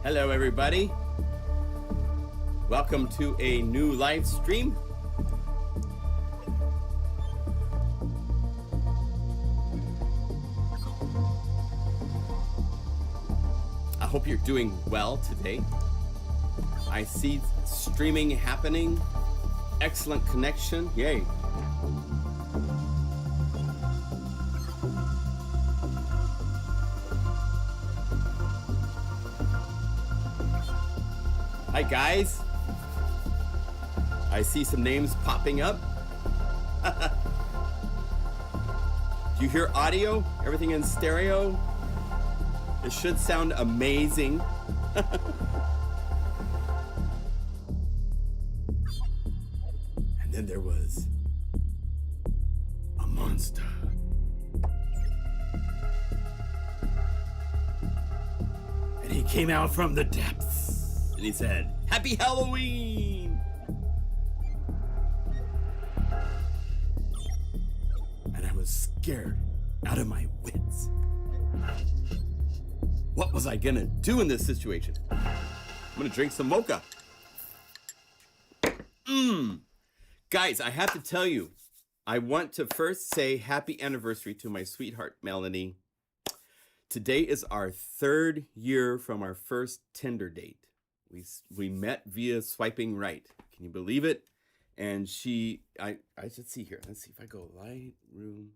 Hello everybody. Welcome to a new live stream. I hope you're doing well today. I see streaming happening. Excellent connection. Yay. Hi guys. I see some names popping up. Do you hear audio? Everything in stereo? It should sound amazing. And then there was a monster. And he came out from the depths. And he said, "Happy Halloween!" And I was scared out of my wits. What was I gonna do in this situation? I'm gonna drink some mocha. Guys, I have to tell you, I want to first say happy anniversary to my sweetheart, Melanie. Today is our 3rd year from our first Tinder date. We met via swiping right. Can you believe it? And I should see here. Let's see if I go Lightroom.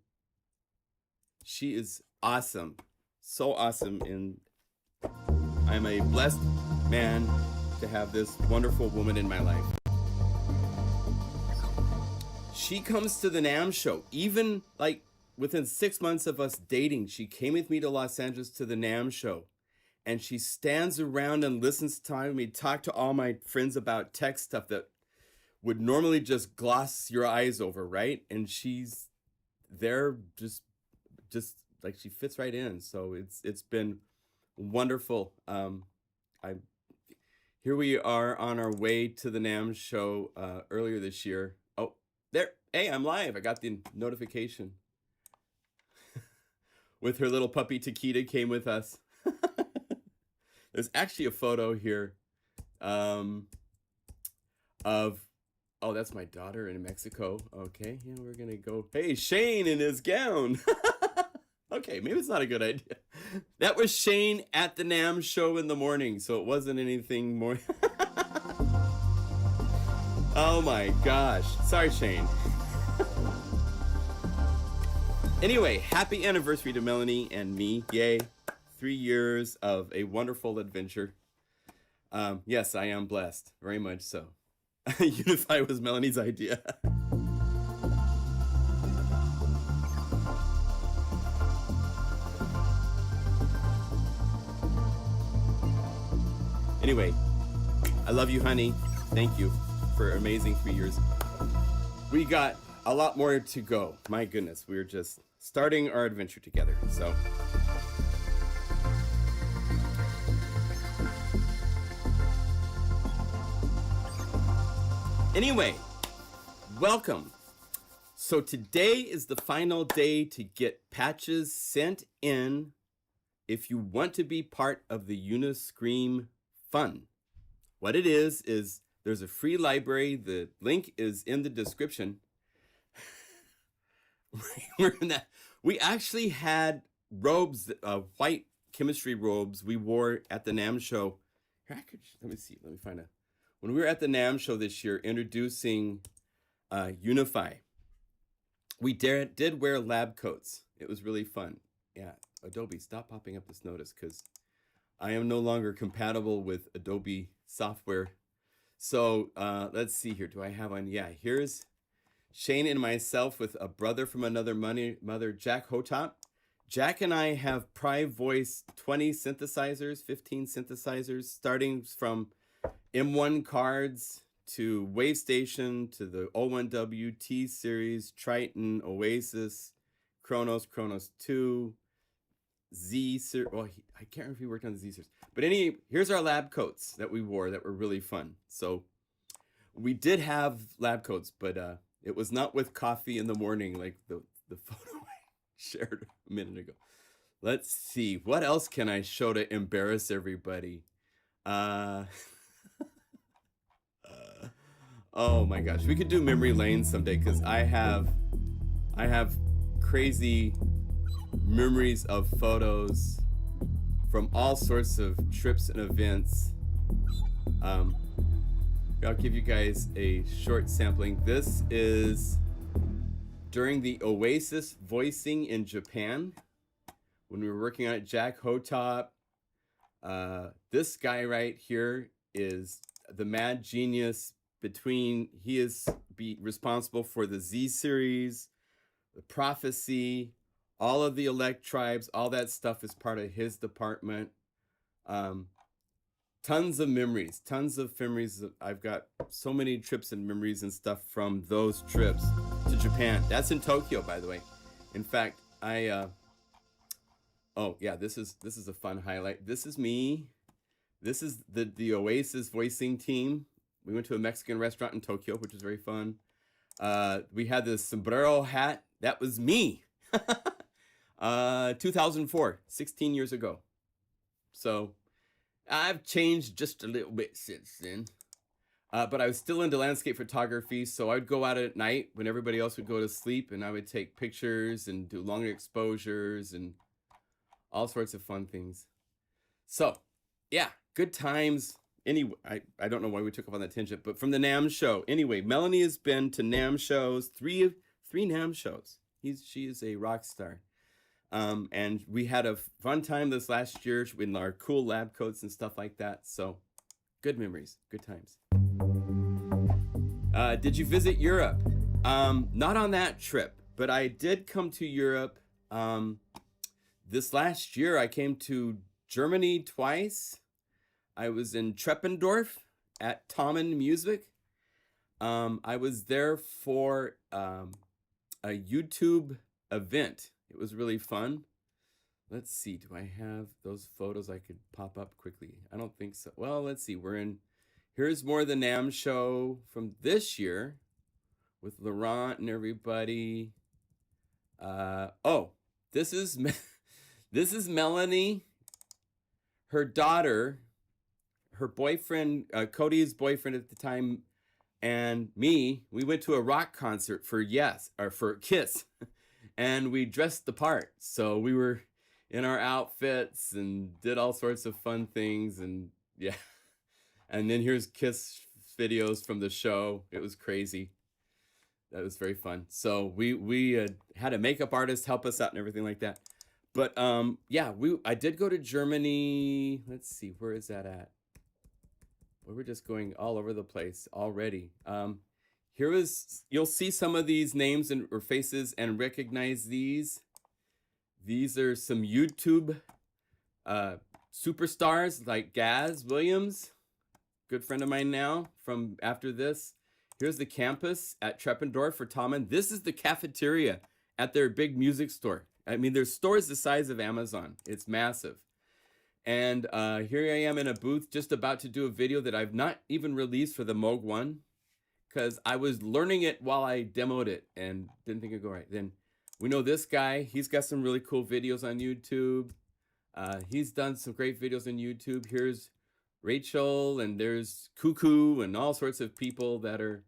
She is awesome. So awesome. And I'm a blessed man to have this wonderful woman in my life. She comes to the NAMM show. Even like within 6 months of us dating, she came with me to Los Angeles to the NAMM show. And she stands around and listens to me talk to all my friends about tech stuff that would normally just gloss your eyes over, right? And she's there just like she fits right in. So it's been wonderful. Here we are on our way to the NAMM show earlier this year. Oh, there. Hey, I'm live. I got the notification. With her little puppy Taquita came with us. There's actually a photo here of, oh, that's my daughter in Mexico. Okay, yeah, we're gonna go. Hey, Shane in his gown. Okay, maybe it's not a good idea. That was Shane at the NAMM show in the morning, so it wasn't anything more. Oh my gosh. Sorry, Shane. Anyway, happy anniversary to Melanie and me. Yay. 3 years of a wonderful adventure. Yes, I am blessed. Very much so. Unify was Melanie's idea. Anyway, I love you, honey. Thank you for amazing 3 years. We got a lot more to go. My goodness, we're just starting our adventure together. So. Anyway, welcome. So today is the final day to get patches sent in if you want to be part of the UniScream fun. What it is there's a free library. The link is in the description. We actually had robes, white chemistry robes we wore at the NAMM show. Here, let me see. Let me find a. When we were at the NAMM show this year introducing Unify, we did wear lab coats. It was really fun. Yeah, Adobe, stop popping up this notice because I am no longer compatible with Adobe software. So let's see here. Do I have one? Yeah, here's Shane and myself with a brother from another mother, Jack Hotop. Jack and I have Prive Voice 20 synthesizers, 15 synthesizers, starting from M1 cards to Wavestation to the O1W, T-Series, Triton, Oasis, Kronos 2, Z-Series. Well, I can't remember if he worked on the Z-Series. But here's our lab coats that we wore that were really fun. So we did have lab coats, but it was not with coffee in the morning like the photo I shared a minute ago. Let's see. What else can I show to embarrass everybody? Uh, oh my gosh, we could do memory lane someday because I have crazy memories of photos from all sorts of trips and events. I'll give you guys a short sampling. This is during the Oasis voicing in Japan when we were working on it. Jack Hotop. This guy right here is the mad genius between, he is responsible for the Z series, the Prophecy, all of the Elect Tribes, all that stuff is part of his department. Tons of memories. I've got so many trips and memories and stuff from those trips to Japan. That's in Tokyo, by the way. In fact, oh yeah, this is a fun highlight. This is me. This is the Oasis voicing team. We went to a Mexican restaurant in Tokyo, which was very fun. We had this sombrero hat. That was me. 2004, 16 years ago. So I've changed just a little bit since then. But I was still into landscape photography, so I'd go out at night when everybody else would go to sleep, and I would take pictures and do longer exposures and all sorts of fun things. So, yeah, good times. Anyway, I don't know why we took off on that tangent, but from the NAMM show. Anyway, Melanie has been to NAMM shows, three NAMM shows. She is a rock star. And we had a fun time this last year in our cool lab coats and stuff like that. So good memories, good times. Did you visit Europe? Not on that trip, but I did come to Europe. This last year, I came to Germany twice. I was in Treppendorf at Tommen Music. I was there for a YouTube event. It was really fun. Let's see, do I have those photos I could pop up quickly? I don't think so. Well, let's see, here's more of the NAMM show from this year with Laurent and everybody. Oh, this is Melanie, her daughter, her boyfriend, Cody's boyfriend at the time, and me. We went to a rock concert for Kiss. And we dressed the part. So we were in our outfits and did all sorts of fun things. And yeah. And then here's Kiss videos from the show. It was crazy. That was very fun. So we had a makeup artist help us out and everything like that. But yeah, I did go to Germany. Let's see, where is that at? Well, we're just going all over the place already. You'll see some of these names or faces and recognize these. These are some YouTube superstars like Gaz Williams, good friend of mine now from after this. Here's the campus at Treppendorf for Tommen. This is the cafeteria at their big music store. I mean, there's stores the size of Amazon. It's massive. And here I am in a booth just about to do a video that I've not even released for the Moog 1. Because I was learning it while I demoed it and didn't think it'd go right. Then we know this guy. He's got some really cool videos on YouTube. He's done some great videos on YouTube. Here's Rachel, and there's Cuckoo, and all sorts of people that are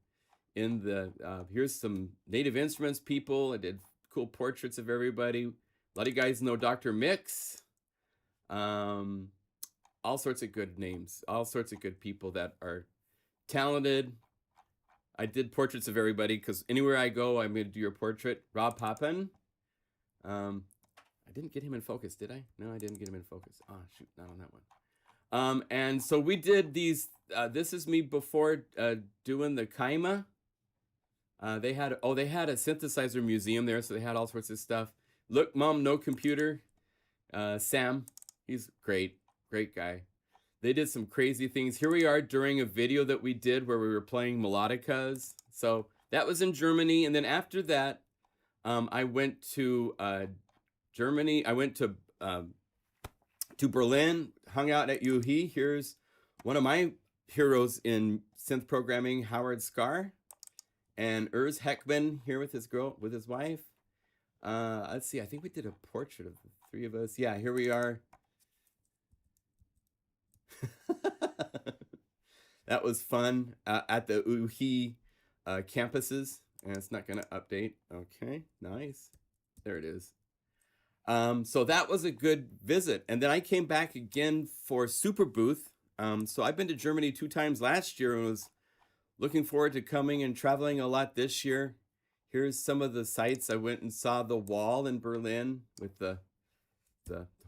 in the... here's some Native Instruments people. I did cool portraits of everybody. A lot of you guys know Dr. Mix. All sorts of good names. All sorts of good people that are talented. I did portraits of everybody because anywhere I go, I'm going to do your portrait. Rob Poppin. I didn't get him in focus, did I? No, I didn't get him in focus. Oh, shoot, not on that one. And so we did these. This is me before doing the Kaima. They had a synthesizer museum there, so they had all sorts of stuff. Look, Mom, no computer. Sam, he's great guy. They did some crazy things. Here we are during a video that we did where we were playing melodicas. So that was in Germany. And then after that, I went to Germany. I went to Berlin, hung out at UHE. Here's one of my heroes in synth programming, Howard Scar. And Urs Heckman here with his wife. Let's see, I think we did a portrait of the three of us. Yeah, here we are. That was fun at the UHI campuses, and it's not going to update. Okay, nice. There it is. So that was a good visit. And then I came back again for Super Booth. So I've been to Germany 2 times last year and was looking forward to coming and traveling a lot this year. Here's some of the sites. I went and saw the wall in Berlin with the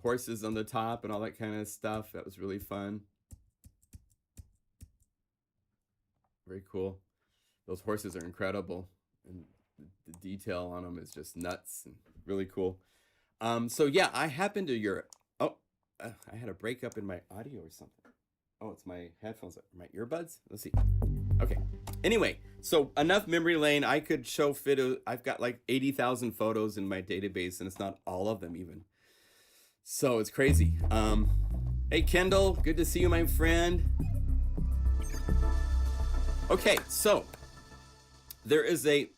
horses on the top and all that kind of stuff. That was really fun. Very cool. Those horses are incredible, and the detail on them is just nuts and really cool. So yeah, I happened to Europe. Oh, I had a breakup in my audio or something. Oh, it's my headphones, my earbuds. Let's see. Okay. Anyway, so enough memory lane. I could show I've got like 80,000 photos in my database, and it's not all of them even. So it's crazy. Hey, Kendall, good to see you, my friend. Okay, so there is a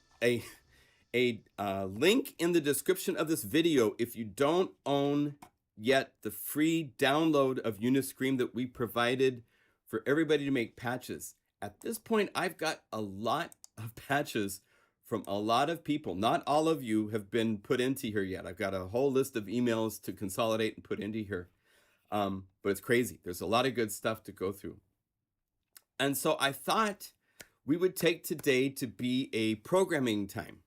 link in the description of this video if you don't own yet the free download of UniScream that we provided for everybody to make patches. At this point, I've got a lot of patches from a lot of people. Not all of you have been put into here yet. I've got a whole list of emails to consolidate and put into here. But it's crazy. There's a lot of good stuff to go through. And so I thought we would take today to be a programming time.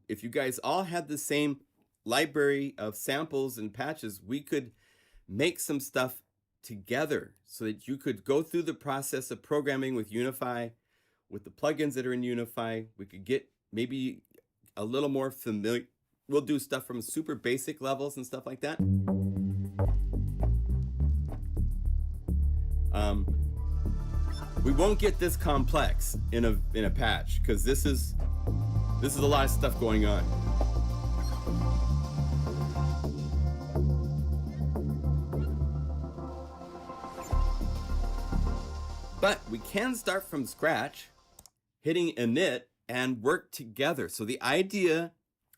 If you guys all had the same library of samples and patches, we could make some stuff together so that you could go through the process of programming with Unify, with the plugins that are in Unify. We could get maybe a little more familiar. We'll do stuff from super basic levels and stuff like that. We won't get this complex in a patch because this is a lot of stuff going on. But we can start from scratch, hitting init and work together. So the idea,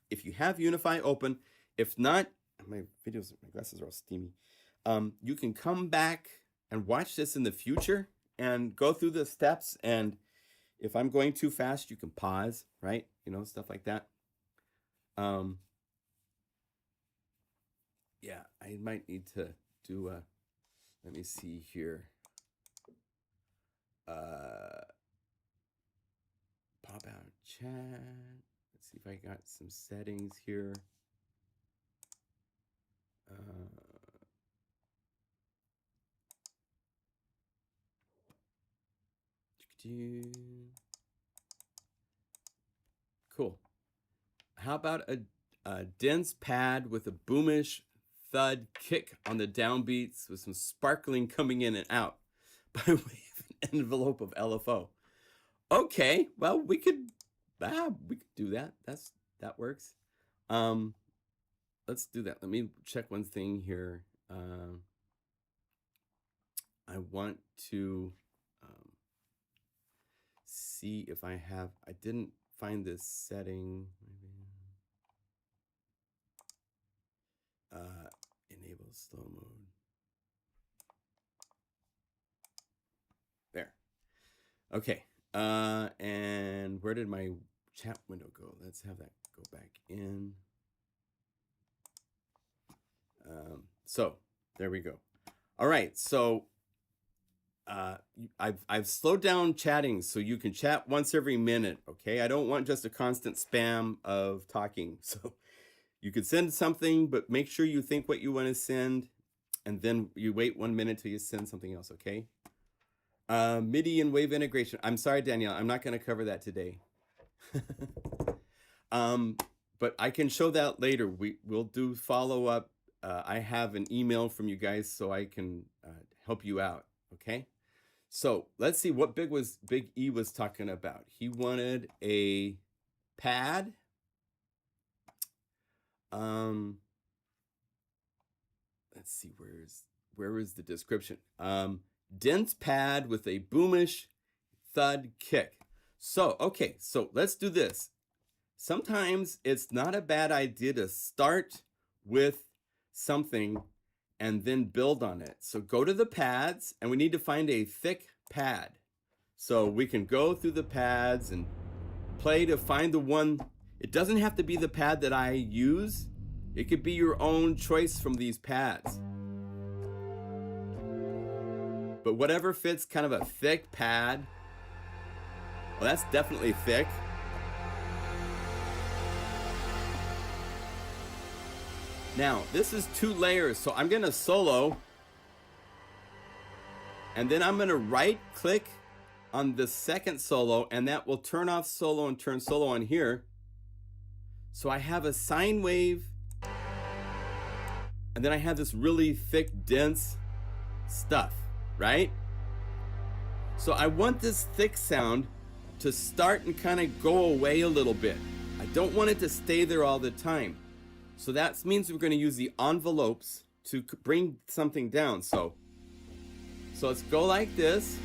if you have Unify open, if not, my glasses are all steamy. You can come back and watch this in the future and go through the steps. And if I'm going too fast, you can pause, right? You know, stuff like that. Yeah, I might need to do a, let me see here. Pop out chat. Let's see if I got some settings here. Cool. How about a dense pad with a boomish thud kick on the downbeats with some sparkling coming in and out by way of an envelope of LFO? Okay, well, we could do that. That works. Let's do that. Let me check one thing here. I want to see if I didn't find this setting. Enable slow mode. There. Okay. And where did my chat window go? Let's have that go back in. So there we go. All right. So I've slowed down chatting so you can chat once every minute. Okay. I don't want just a constant spam of talking. So you could send something, but make sure you think what you want to send, and then you wait 1 minute till you send something else. Okay. MIDI and wave integration. I'm sorry, Danielle, I'm not going to cover that today. But I can show that later. We'll do follow up. I have an email from you guys so I can help you out. Okay. So let's see what Big E was talking about. He wanted a pad. Let's see, where is the description? Dense pad with a boomish thud kick. So, okay, so let's do this. Sometimes it's not a bad idea to start with something and then build on it. So go to the pads, and we need to find a thick pad. So we can go through the pads and play to find the one. It doesn't have to be the pad that I use. It could be your own choice from these pads. But whatever fits, kind of a thick pad. Well, that's definitely thick. Now, this is 2 layers, so I'm gonna solo. And then I'm gonna right click on the second solo, and that will turn off solo and turn solo on here. So I have a sine wave, and then I have this really thick, dense stuff, right? So I want this thick sound to start and kind of go away a little bit. I don't want it to stay there all the time. So that means we're going to use the envelopes to bring something down. So let's go like this.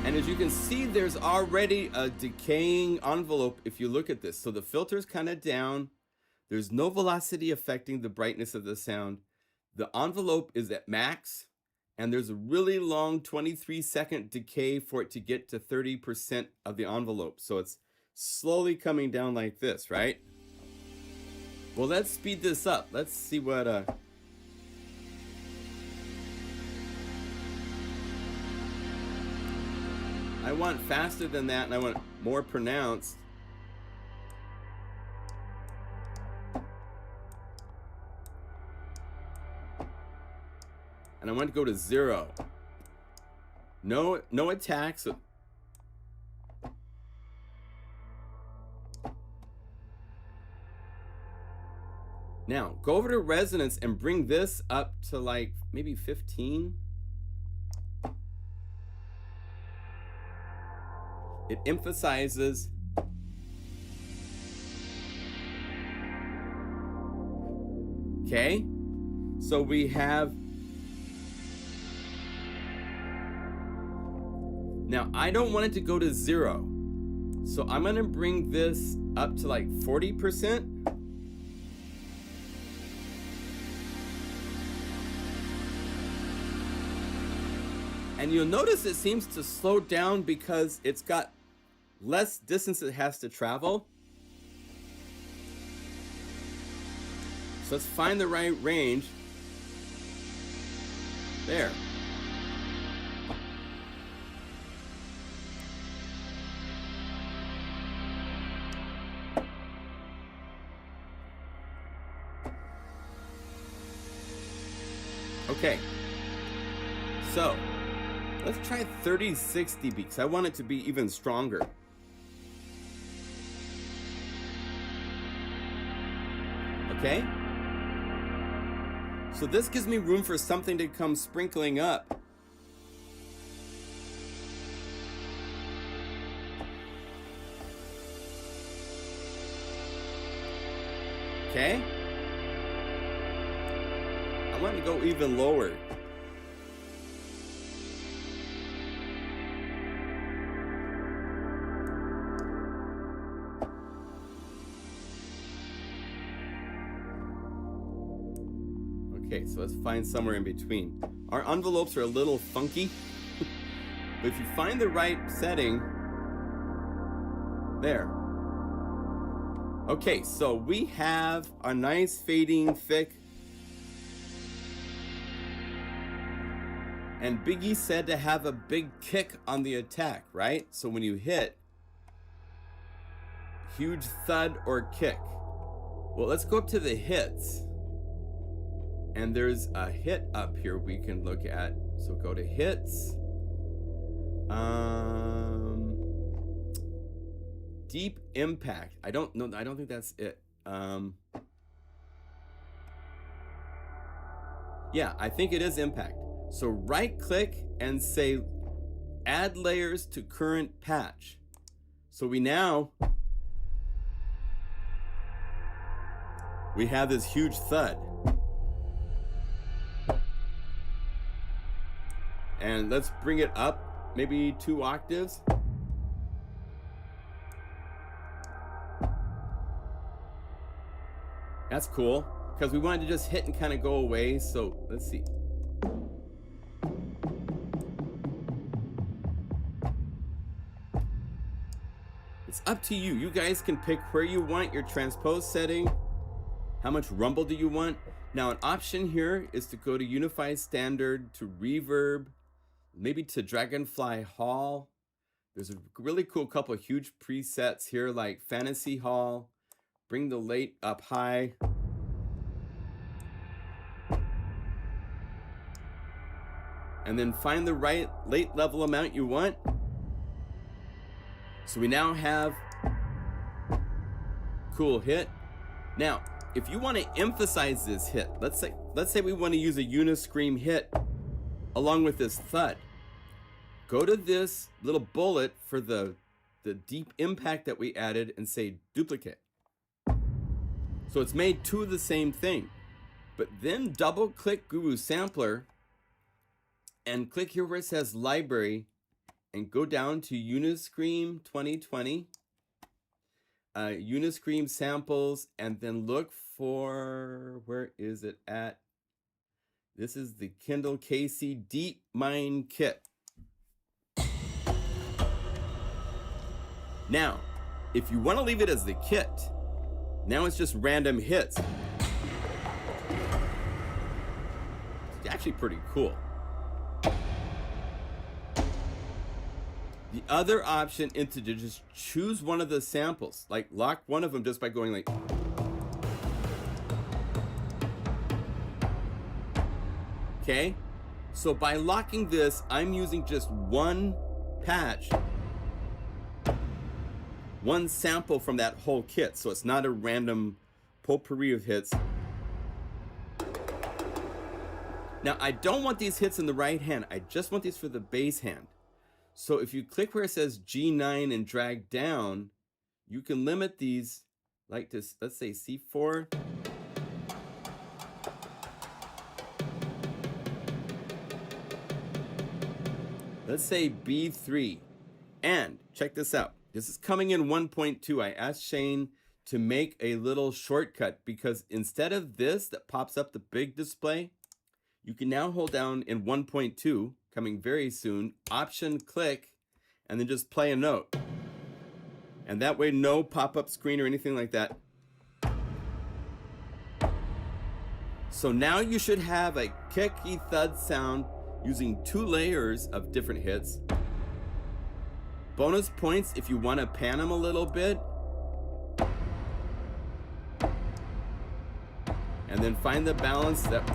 And as you can see, there's already a decaying envelope if you look at this. So the filter's kind of down. There's no velocity affecting the brightness of the sound. The envelope is at max, and there's a really long 23-second decay for it to get to 30% of the envelope. So it's slowly coming down like this, right? Well, let's speed this up. Let's see what I want faster than that, and I want more pronounced. And I want to go to 0. No attacks. Now, go over to resonance and bring this up to like maybe 15. It emphasizes. Okay, so we have. Now, I don't want it to go to 0. So I'm going to bring this up to like 40%. And you'll notice it seems to slow down because it's got less distance it has to travel. So let's find the right range. There. Okay. So let's try 3060 because I want it to be even stronger. Okay? So this gives me room for something to come sprinkling up. Okay? I want to go even lower. Okay, so let's find somewhere in between. Our envelopes are a little funky, but if you find the right setting, there. Okay, so we have a nice fading thick. And Biggie said to have a big kick on the attack, right? So when you hit, huge thud or kick. Well, let's go up to the hits. And there's a hit up here we can look at. So go to hits. Deep impact. I don't know. I don't think that's it. Yeah, I think it is impact. So right click and say add layers to current patch. So we have this huge thud. And let's bring it up maybe 2 octaves. That's cool, because we wanted to just hit and kind of go away. So let's see. It's up to you. You guys can pick where you want your transpose setting. How much rumble do you want? Now, an option here is to go to Unify Standard, to Reverb, maybe to Dragonfly Hall. There's a really cool couple of huge presets here, like Fantasy Hall. Bring the late up high. And then find the right late level amount you want. So we now have cool hit. Now, if you want to emphasize this hit, let's say we want to use a UniScream hit along with this thud. Go to this little bullet for the deep impact that we added and say duplicate. So it's made two of the same thing. But then double click Guru Sampler and click here where it says library and go down to UniScream 2020, UniScream samples, and then look for, where is it at? This is the Kendall Casey Deep Mind Kit. Now, if you want to leave it as the kit, now it's just random hits. It's actually pretty cool. The other option is to just choose one of the samples, like lock one of them just by going like. Okay, so by locking this, I'm using just one patch, one sample from that whole kit, so it's not a random potpourri of hits. Now, I don't want these hits in the right hand, I just want these for the bass hand. So if you click where it says G9 and drag down, you can limit these like this, let's say C4. Let's say B3. And check this out. This is coming in 1.2. I asked Shane to make a little shortcut because instead of this that pops up the big display, you can now hold down in 1.2, coming very soon, Option click, and then just play a note. And that way, no pop-up screen or anything like that. So now you should have a kicky thud sound using 2 layers of different hits. Bonus points if you want to pan them a little bit. And then find the balance that.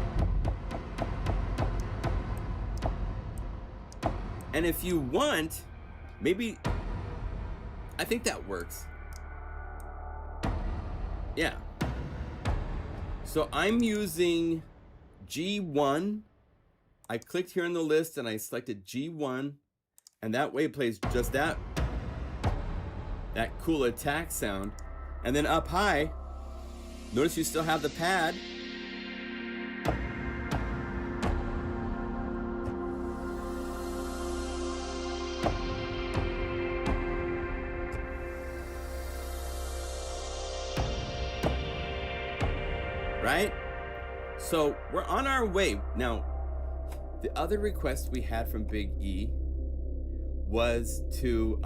And if you want, maybe, I think that works. Yeah. So I'm using G1. I clicked here in the list and I selected G1, and that way it plays just that cool attack sound. And then up high, notice you still have the pad. Right? So we're on our way. Now, the other request we had from Big E was to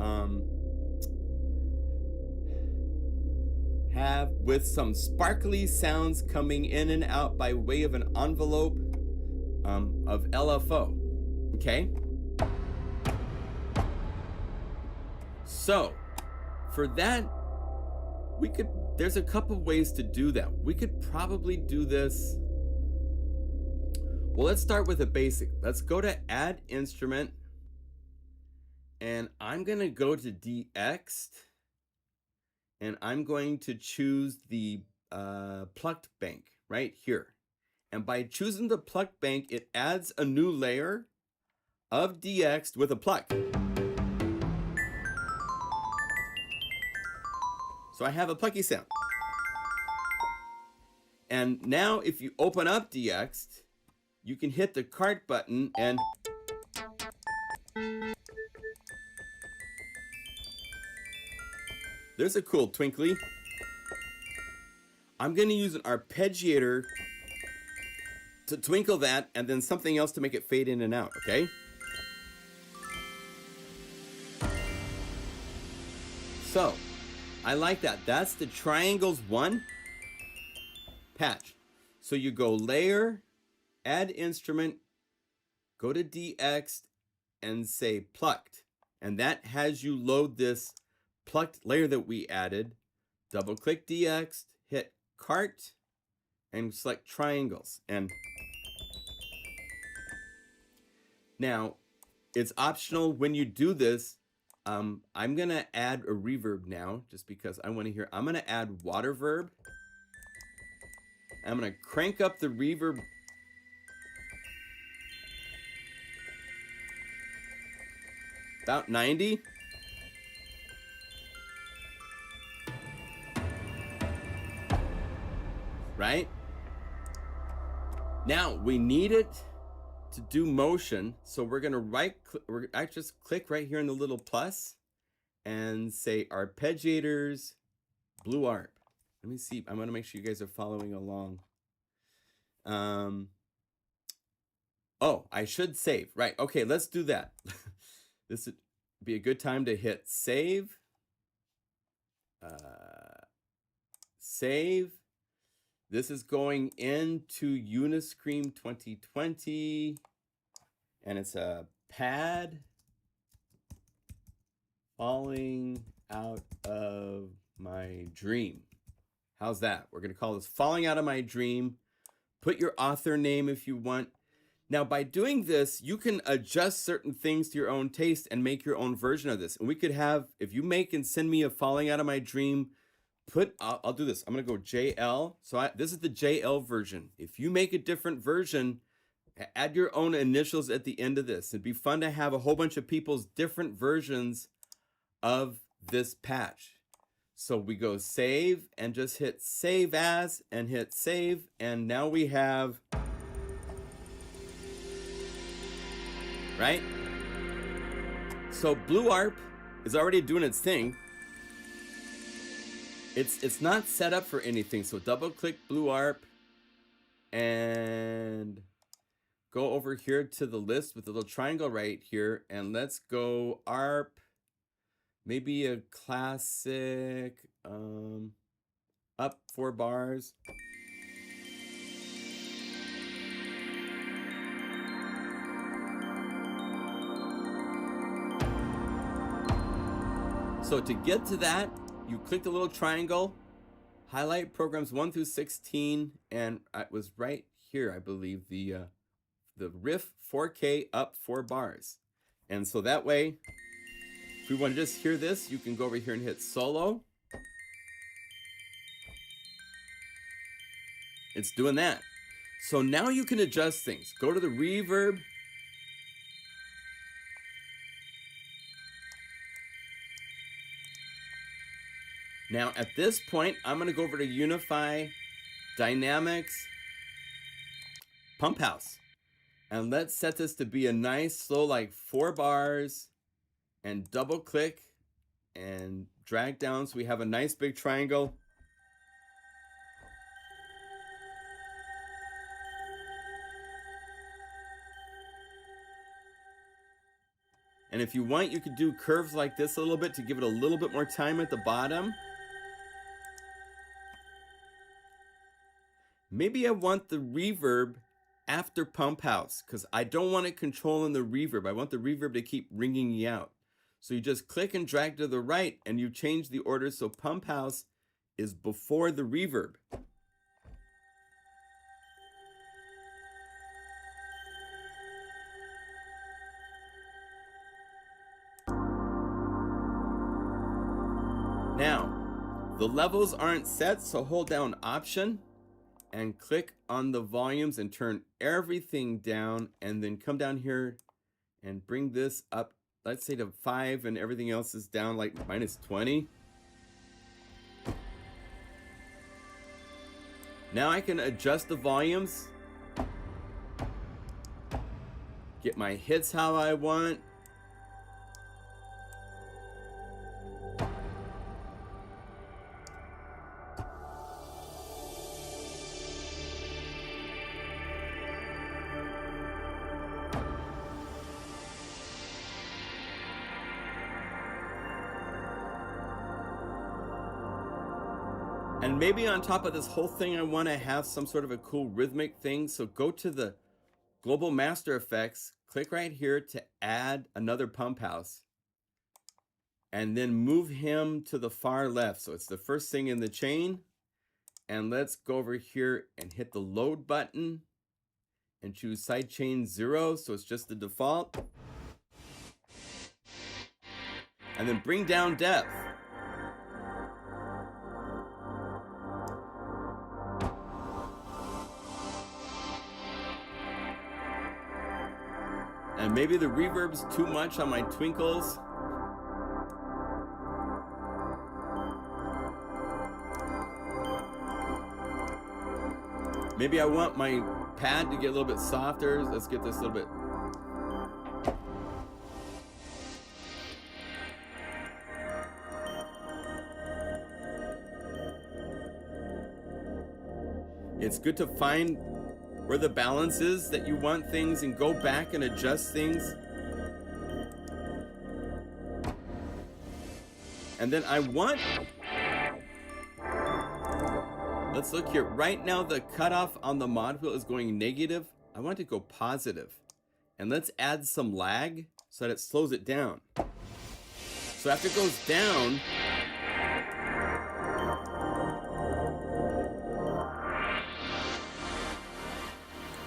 have with some sparkly sounds coming in and out by way of an envelope of LFO. Okay? So, for that, there's a couple ways to do that. We could probably do this. Well, let's start with a basic. Let's go to Add Instrument, and I'm going to go to DX, and I'm going to choose the plucked bank right here. And by choosing the plucked bank, it adds a new layer of DX with a pluck. So I have a plucky sound. And now if you open up DX, you can hit the cart button and there's a cool twinkly. I'm going to use an arpeggiator to twinkle that, and then something else to make it fade in and out, okay? So, I like that. That's the triangles 1 patch. So you go layer, add instrument, go to DX, and say plucked. And that has you load this plucked layer that we added. Double click DX, hit cart, and select triangles. And now, it's optional when you do this. I'm going to add a reverb now, just because I want to hear. I'm going to add water verb. I'm going to crank up the reverb about 90. Right? Now, we need it to do motion, so we're going to just click right here in the little plus and say arpeggiators, blue arp. Let me see. I'm going to make sure you guys are following along. Oh, I should save. Right. Okay, let's do that. This would be a good time to hit save. Save. This is going into UniScream 2020, and it's a pad falling out of my dream. How's that? We're going to call this falling out of my dream. Put your author name if you want. Now, by doing this, you can adjust certain things to your own taste and make your own version of this. And we could have, if you make and send me a falling out of my dream, I'll do this. I'm going to go JL. So this is the JL version. If you make a different version, add your own initials at the end of this. It'd be fun to have a whole bunch of people's different versions of this patch. So we go save and just hit save as and hit save. And now we have, right? So Blue Arp is already doing its thing. It's not set up for anything, so double click Blue Arp and go over here to the list with the little triangle right here, and let's go ARP, maybe a classic, up 4 bars. So to get to that, you click the little triangle, highlight programs 1 through 16, and it was right here, I believe, the riff 4K up 4 bars. And so that way, if we want to just hear this, you can go over here and hit solo. It's doing that. So now you can adjust things. Go to the reverb. Now at this point, I'm going to go over to Unify, Dynamics, Pump House. And let's set this to be a nice slow, like 4 bars, and double click and drag down so we have a nice big triangle. And if you want, you could do curves like this a little bit to give it a little bit more time at the bottom. Maybe I want the reverb after Pump House because I don't want it controlling the reverb. I want the reverb to keep ringing you out. So you just click and drag to the right and you change the order so Pump House is before the reverb. Now, the levels aren't set, so hold down Option and click on the volumes and turn everything down, and then come down here and bring this up, let's say to 5, and everything else is down like -20. Now I can adjust the volumes, get my hits how I want. And maybe on top of this whole thing, I want to have some sort of a cool rhythmic thing. So go to the Global Master Effects, click right here to add another pump house, and then move him to the far left. So it's the first thing in the chain. And let's go over here and hit the load button and choose sidechain 0. So it's just the default. And then bring down depth. And maybe the reverb's too much on my twinkles. Maybe I want my pad to get a little bit softer. Let's get this a little bit. It's good to find where the balance is that you want things and go back and adjust things. And then I want, let's look here. Right now the cutoff on the mod wheel is going negative. I want to go positive. And let's add some lag so that it slows it down. So after it goes down,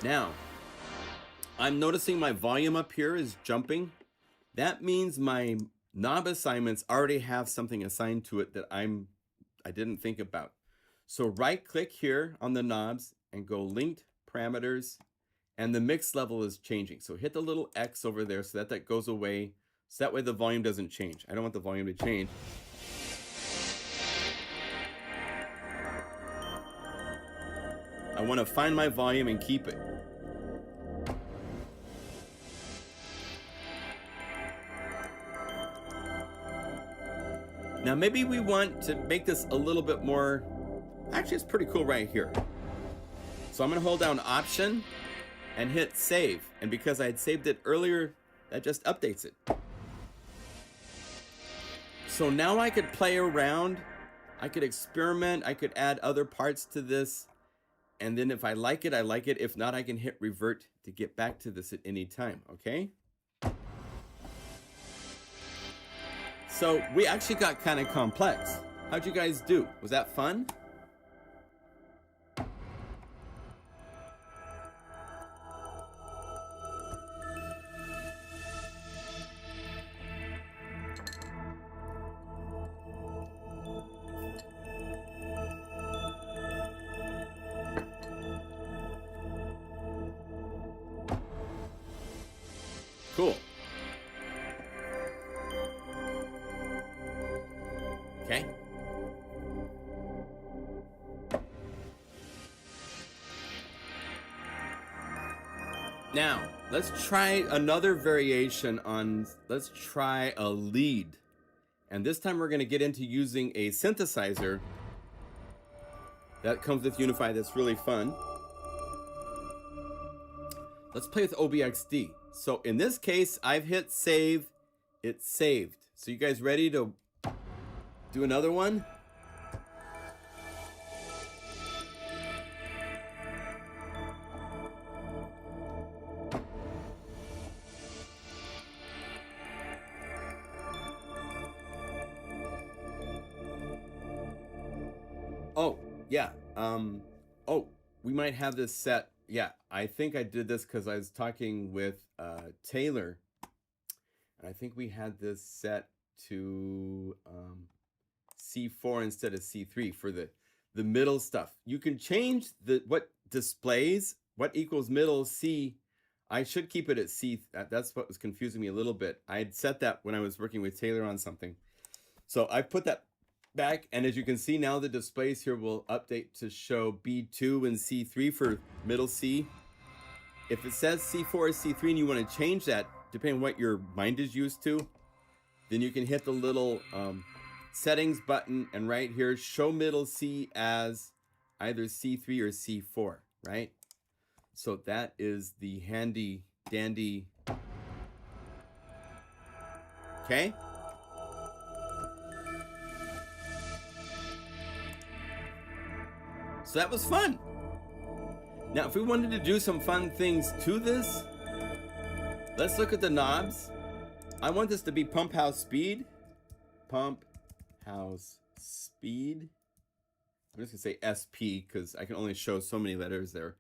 now, I'm noticing my volume up here is jumping. That means my knob assignments already have something assigned to it that I didn't think about. So right click here on the knobs and go linked parameters, and the mix level is changing. So hit the little X over there so that goes away. So that way the volume doesn't change. I don't want the volume to change. I want to find my volume and keep it. Now maybe we want to make this a little bit more, actually it's pretty cool right here. So I'm going to hold down Option and hit Save. And because I had saved it earlier, that just updates it. So now I could play around, I could experiment, I could add other parts to this. And then if I like it, I like it. If not, I can hit revert to get back to this at any time, okay? So we actually got kind of complex. How'd you guys do? Was that fun? Cool. Okay. Now, let's try another variation on, let's try a lead. And this time we're going to get into using a synthesizer that comes with Unify that's really fun. Let's play with OBXD. So in this case, I've hit save, it's saved. So you guys ready to do another one? Oh, yeah. Oh, we might have this set. Yeah, I think I did this because I was talking with Taylor. And I think we had this set to C4 instead of C3 for the middle stuff. You can change what displays, what equals middle C. I should keep it at C. That's what was confusing me a little bit. I had set that when I was working with Taylor on something. So I put that back, and as you can see now, the displays here will update to show B2 and C3 for middle C. If it says C4 or C3 and you want to change that, depending on what your mind is used to, then you can hit the little settings button, and right here, show middle C as either C3 or C4, right? So that is the handy dandy. Okay. So that was fun. Now, if we wanted to do some fun things to this, let's look at the knobs. I want this to be pump house speed. Pump house speed. I'm just gonna say SP because I can only show so many letters there.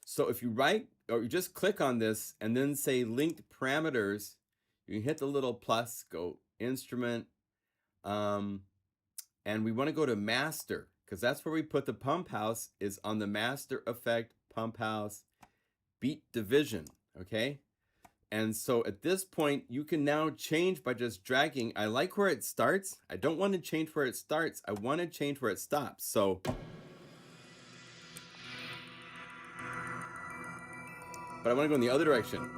So if you write, or you just click on this and then say linked parameters, you can hit the little plus, go instrument, and we want to go to master because that's where we put the pump house, is on the master effect pump house beat division. Okay, and so at this point you can now change by just dragging. I like where it starts. I don't want to change where it starts. I want to change where it stops. So but I want to go in the other direction.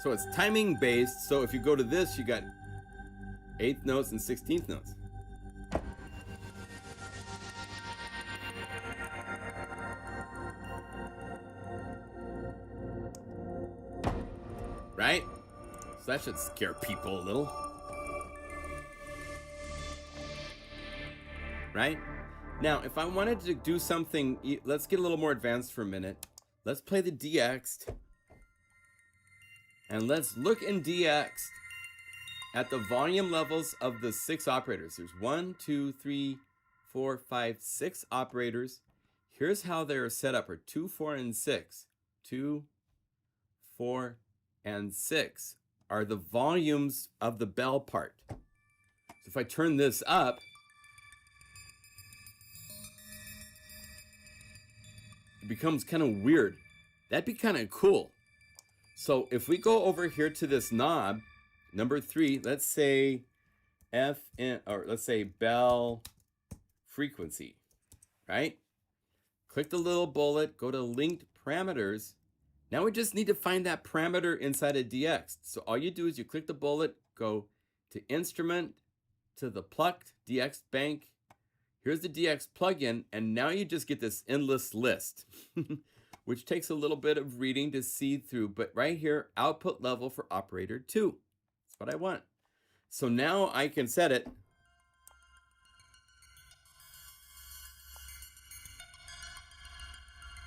So it's timing based. So if you go to this, you got 8th notes and 16th notes. Right? So that should scare people a little. Right? Now, if I wanted to do something, let's get a little more advanced for a minute. Let's play the DX'd. And let's look in DX'd at the volume levels of the 6 operators. There's 1, 2, 3, 4, 5, 6 operators. Here's how they're set up, are 2, 4, and 6. 2, 4, and 6 are the volumes of the bell part. So if I turn this up, it becomes kind of weird. That'd be kind of cool. So if we go over here to this knob, number 3, let's say let's say bell frequency, right? Click the little bullet, go to linked parameters. Now we just need to find that parameter inside of DX. So all you do is you click the bullet, go to instrument, to the plucked DX bank. Here's the DX plugin, and now you just get this endless list, which takes a little bit of reading to see through. But right here, output level for operator 2. That's what I want. So now I can set it.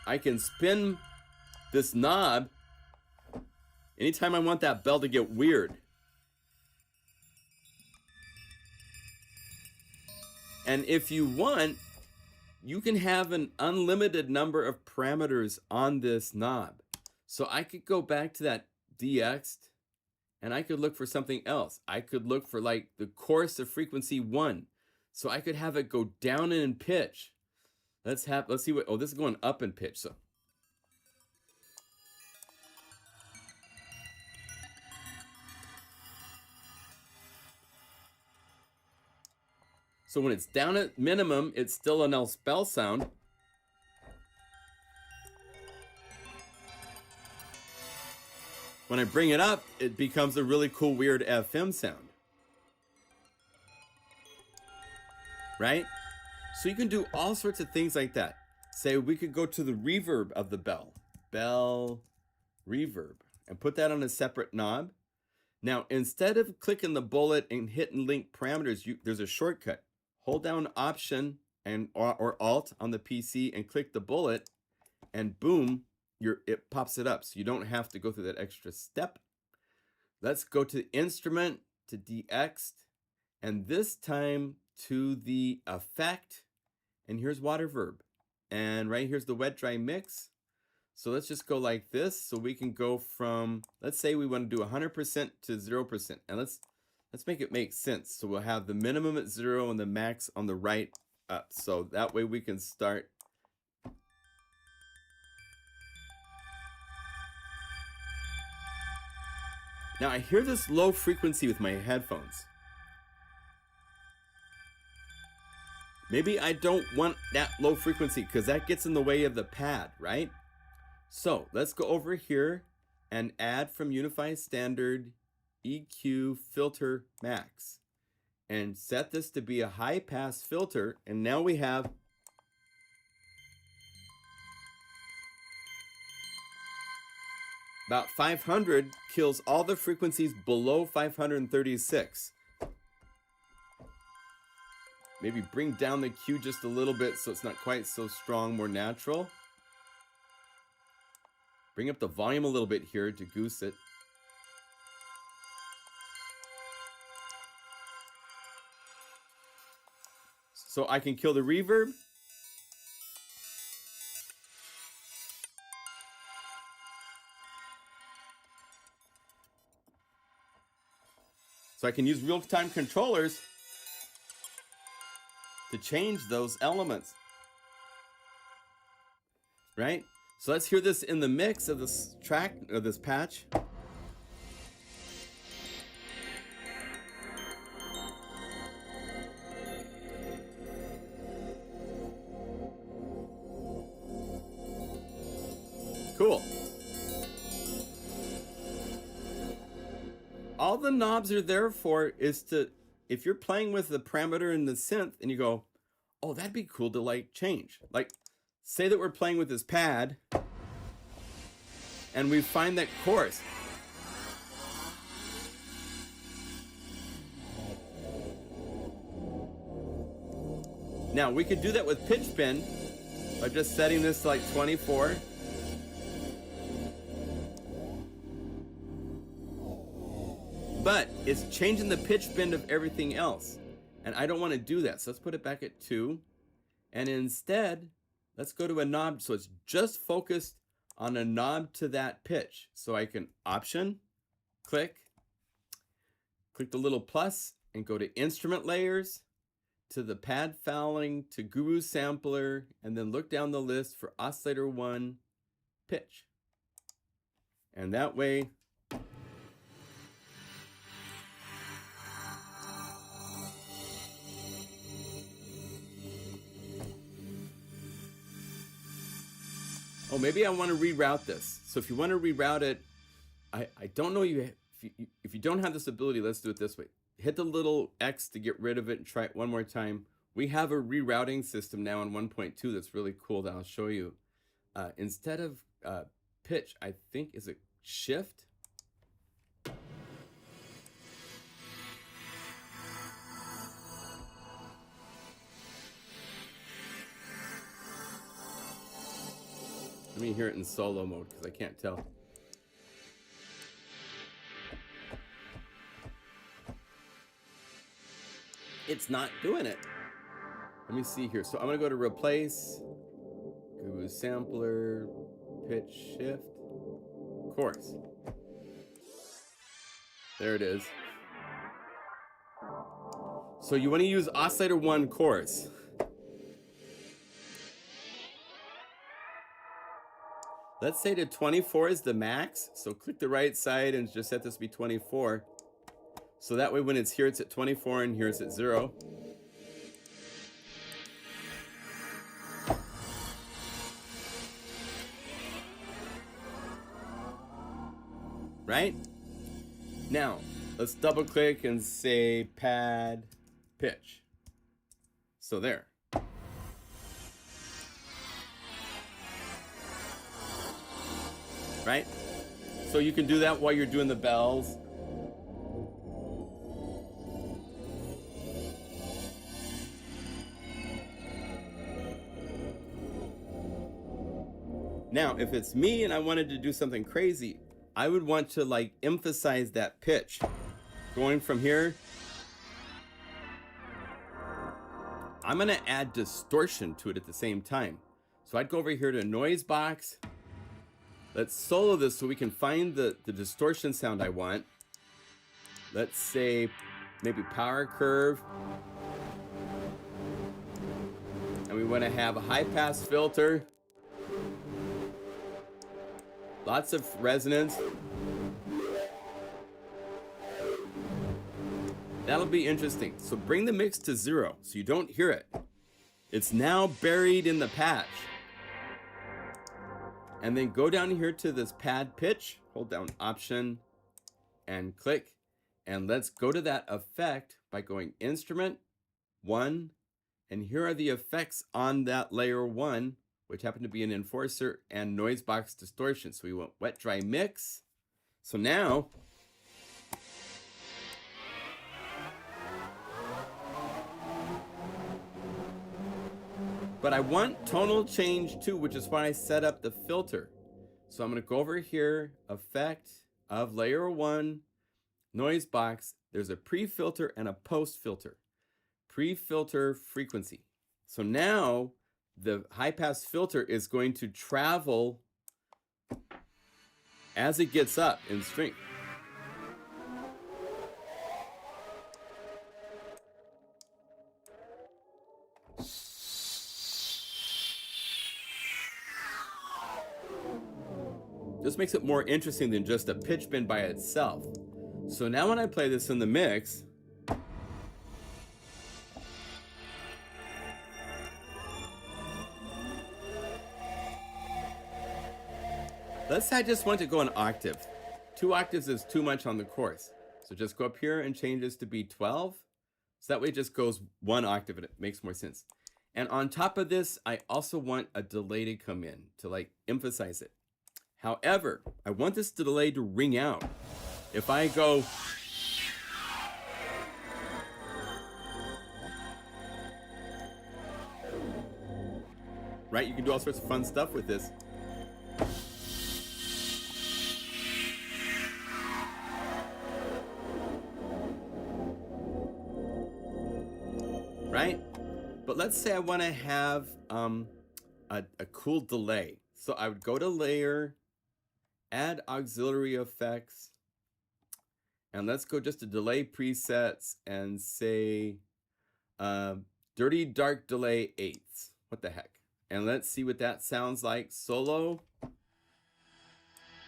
I can spin this knob anytime I want that bell to get weird. And if you want, you can have an unlimited number of parameters on this knob. So I could go back to that DX'd and I could look for something else. I could look for like the chorus of frequency 1. So I could have it go down in pitch. Let's see what, oh, this is going up in pitch. So when it's down at minimum, it's still an else bell sound. When I bring it up, it becomes a really cool, weird FM sound. Right? So you can do all sorts of things like that. Say we could go to the reverb of the bell. Bell reverb. And put that on a separate knob. Now, instead of clicking the bullet and hitting link parameters, there's a shortcut. Hold down Option or Alt on the PC and click the bullet, and boom, it pops it up. So you don't have to go through that extra step. Let's go to instrument, to DX, and this time to the effect. And here's water verb. And right here's the wet dry mix. So let's just go like this. So we can go from, let's say we want to do 100% to 0%. And let's make it make sense. So we'll have the minimum at 0 and the max on the right up. So that way we can start. Now I hear this low frequency with my headphones. Maybe I don't want that low frequency because that gets in the way of the pad, right? So let's go over here and add from Unify Standard EQ Filter Max and set this to be a high pass filter. And now we have About 500 kills all the frequencies below 536. Maybe bring down the Q just a little bit so it's not quite so strong, more natural. Bring up the volume a little bit here to goose it. So I can kill the reverb. So I can use real-time controllers to change those elements, right? So let's hear this in the mix of this track, of this patch. Cool. All the knobs are there for is to, if you're playing with the parameter in the synth and you go, oh, that'd be cool to like change. Like, say that we're playing with this pad and we find that chorus. Now we could do that with pitch bend by just setting this to like 24. But it's changing the pitch bend of everything else. And I don't want to do that. So let's put it back at 2. And instead, let's go to a knob. So it's just focused on a knob to that pitch. So I can option, click the little plus and go to instrument layers, to the pad fouling, to Guru sampler, and then look down the list for oscillator 1 pitch. And that way, oh, maybe I want to reroute this. So if you want to reroute it, I don't know if you don't have this ability, let's do it this way. Hit the little X to get rid of it and try it one more time. We have a rerouting system now in 1.2 that's really cool that I'll show you. Instead of pitch, I think, is it shift? Let me hear it in solo mode because I can't tell. It's not doing it. Let me see here. So I'm going to go to replace, Guru sampler, pitch shift, chorus. There it is. So you want to use oscillator 1 chorus. Let's say that 24 is the max. So click the right side and just set this to be 24. So that way when it's here, it's at 24 and here it's at 0. Right? Now, let's double click and say pad pitch. So there. Right? So you can do that while you're doing the bells. Now, if it's me and I wanted to do something crazy, I would want to like emphasize that pitch. Going from here, I'm gonna add distortion to it at the same time. So I'd go over here to noise box. Let's solo this so we can find the distortion sound I want. Let's say maybe power curve. And we want to have a high pass filter. Lots of resonance. That'll be interesting. So bring the mix to 0 so you don't hear it. It's now buried in the patch. And then go down here to this pad pitch, hold down option and click. And let's go to that effect by going instrument 1. And here are the effects on that layer 1 which happened to be an enforcer, and noise box distortion. So we went wet, dry mix. So now, but I want tonal change too, which is why I set up the filter. So I'm going to go over here, effect of layer 1, noise box. There's a pre-filter and a post-filter. Pre-filter frequency. So now the high-pass filter is going to travel as it gets up in strength. This makes it more interesting than just a pitch bend by itself. So now when I play this in the mix, let's say I just want to go an octave. 2 octaves is too much on the chorus. So just go up here and change this to be 12. So that way it just goes 1 octave and it makes more sense. And on top of this, I also want a delay to come in to like emphasize it. However, I want this delay to ring out. If I go, right, you can do all sorts of fun stuff with this. Right? But let's say I want to have a cool delay. So I would go to layer, add auxiliary effects, and let's go just to delay presets and say dirty dark delay 8ths. What the heck? And let's see what that sounds like. Solo.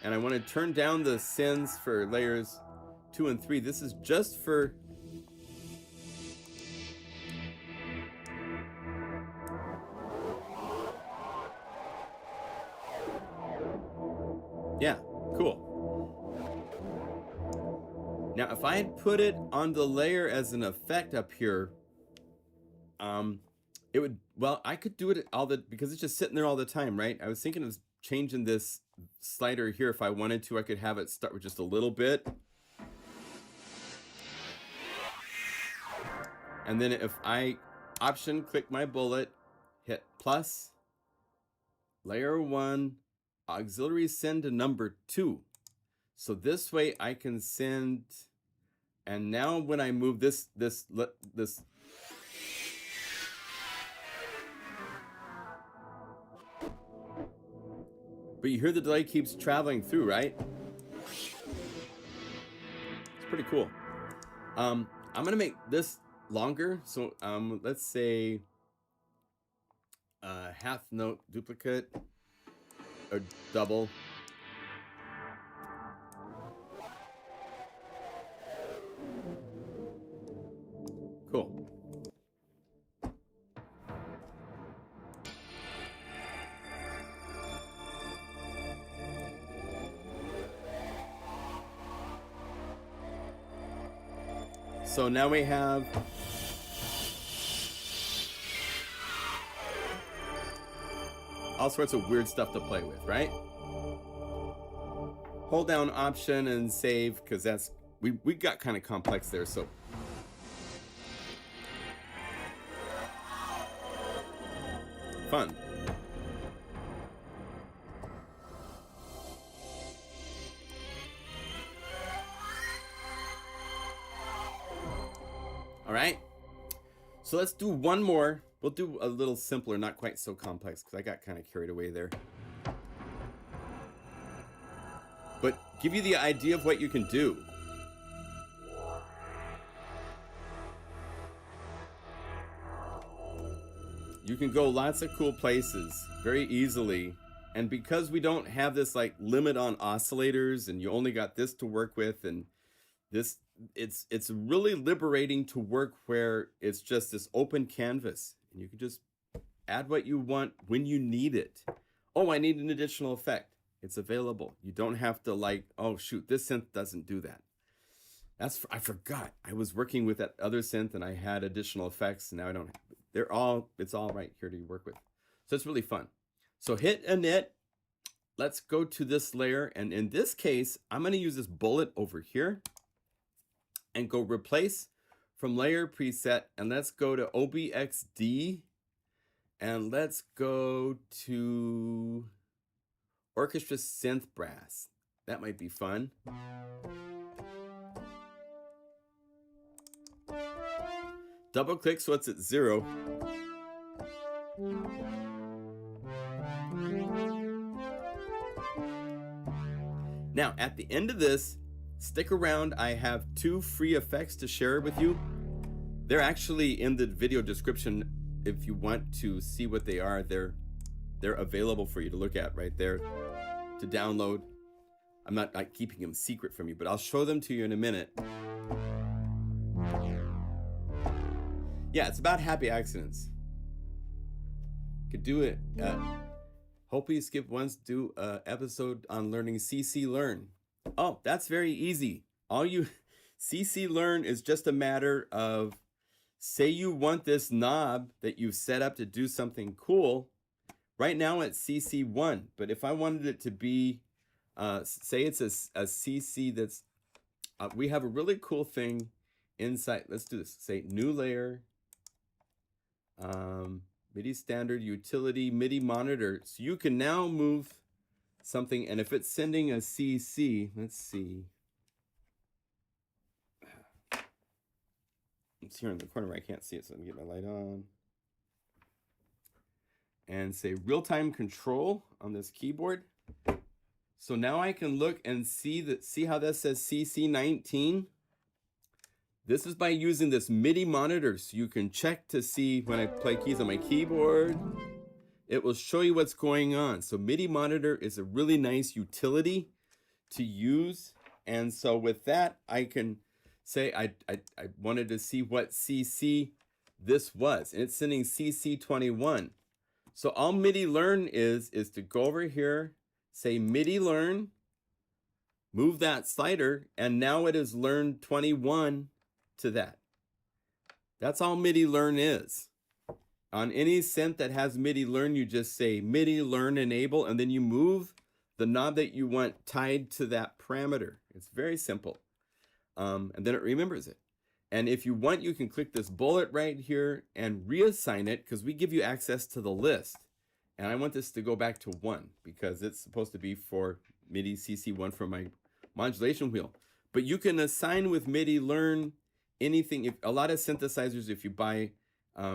And I want to turn down the sends for layers 2 and 3. This is just for yeah, cool. Now, if I had put it on the layer as an effect up here, it would, well, I could do it because it's just sitting there all the time, right? I was thinking of changing this slider here. If I wanted to, I could have it start with just a little bit. And then if I option click my bullet, hit plus, layer 1, auxiliary send to number 2. So this way I can send, and now when I move this, but you hear the delay keeps traveling through, right? It's pretty cool. I'm gonna make this longer. So let's say half note duplicate or double. Cool. So now we have all sorts of weird stuff to play with, right? Hold down option and save, because that's we got kind of complex there, so fun. All right, so let's do one more. We'll do a little simpler, not quite so complex, because I got kind of carried away there. But give you the idea of what you can do. You can go lots of cool places very easily. And because we don't have this like limit on oscillators and you only got this to work with, and this, it's really liberating to work where it's just this open canvas and you can just add what you want when you need it. Oh, I need an additional effect. It's available. You don't have to like, oh shoot, this synth doesn't do that. I forgot. I was working with that other synth and I had additional effects and now I don't. It's all right here to work with. So it's really fun. So hit init. Let's go to this layer. And in this case, I'm going to use this bullet over here and go replace from layer preset. And let's go to OBXD. And let's go to Orchestra Synth Brass. That might be fun. Double click so it's at 0. Now, at the end of this, stick around. I have 2 free effects to share with you. They're actually in the video description. If you want to see what they are, they're available for you to look at right there to download. I'm not keeping them secret from you, but I'll show them to you in a minute. Yeah, it's about happy accidents. Could do it. Hope you skip once, do an episode on learning CC Learn. Oh, that's very easy. CC Learn is just a matter of, say you want this knob that you've set up to do something cool. Right now it's CC1, but if I wanted it to be, say it's a CC that's, we have a really cool thing inside. Let's do this. Say new layer, MIDI standard utility, MIDI monitor. So you can now move something, and if it's sending a CC, let's see. It's here in the corner where I can't see it, so let me get my light on. And say real-time control on this keyboard. So now I can look and see how that says CC19. This is by using this MIDI monitor, so you can check to see when I play keys on my keyboard. It will show you what's going on. So MIDI monitor is a really nice utility to use. And so with that, I can say I wanted to see what CC this was. And it's sending CC21. So all MIDI learn is to go over here, say MIDI learn, move that slider, and now it has learned 21 to that. That's all MIDI learn is. On any synth that has MIDI learn, you just say MIDI learn enable, and then you move the knob that you want tied to that parameter. It's very simple. And then it remembers it. And if you want, you can click this bullet right here and reassign it, because we give you access to the list. And I want this to go back to 1 because it's supposed to be for MIDI CC1 for my modulation wheel. But you can assign with MIDI learn anything. If a lot of synthesizers, if you buy,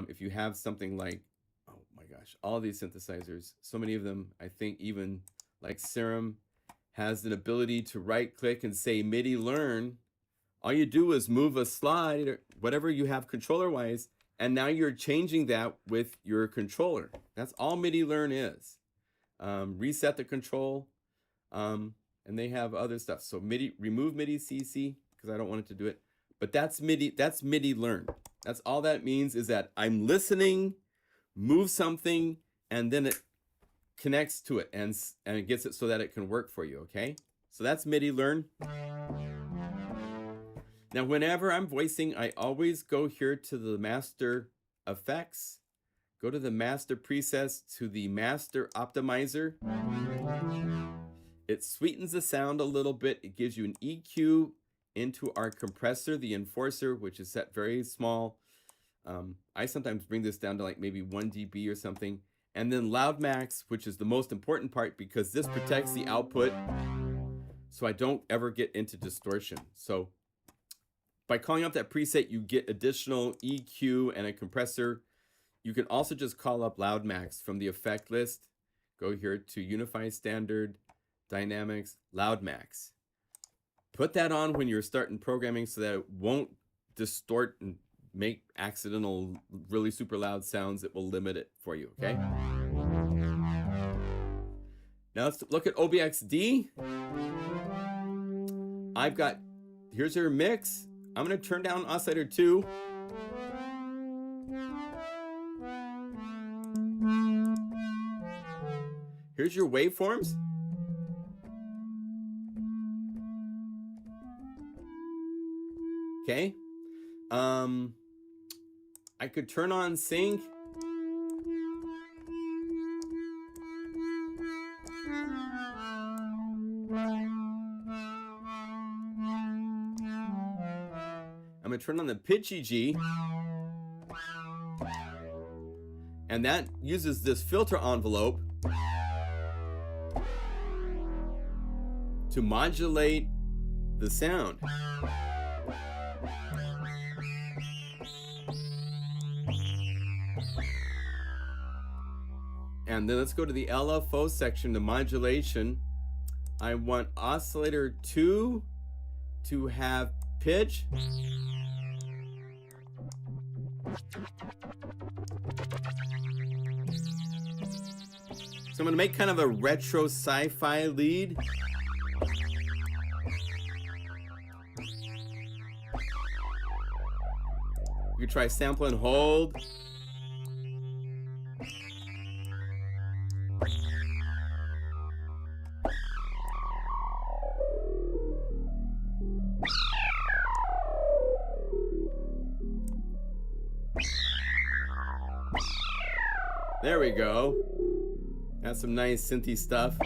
if you have something like, oh my gosh, all these synthesizers, so many of them, I think even like Serum has an ability to right click and say MIDI learn. All you do is move a slide or whatever you have controller wise, and now you're changing that with your controller. That's all MIDI learn is. Reset the control, and they have other stuff. So remove MIDI CC because I don't want it to do it. But that's MIDI learn. That's all that means, is that I'm listening, move something, and then it connects to it and it gets it so that it can work for you, okay? So that's MIDI learn. Now, whenever I'm voicing, I always go here to the master effects, go to the master presets, to the master optimizer. It sweetens the sound a little bit. It gives you an EQ into our compressor, the enforcer, which is set very small. I sometimes bring this down to like maybe 1 dB or something. And then loud max, which is the most important part because this protects the output so I don't ever get into distortion. So by calling up that preset, you get additional EQ and a compressor. You can also just call up loud max from the effect list. Go here to Unify Standard, Dynamics, loud max. Put that on when you're starting programming so that it won't distort and make accidental, really super loud sounds. It will limit it for you, okay? Now let's look at OBXD. Here's your mix. I'm gonna turn down oscillator 2. Here's your waveforms. Okay. I could turn on sync. I'm gonna turn on the pitchy G. And that uses this filter envelope to modulate the sound. And then let's go to the LFO section, the modulation. I want oscillator 2 to have pitch. So I'm gonna make kind of a retro sci-fi lead. You can try sample and hold. There we go. That's some nice synthy stuff.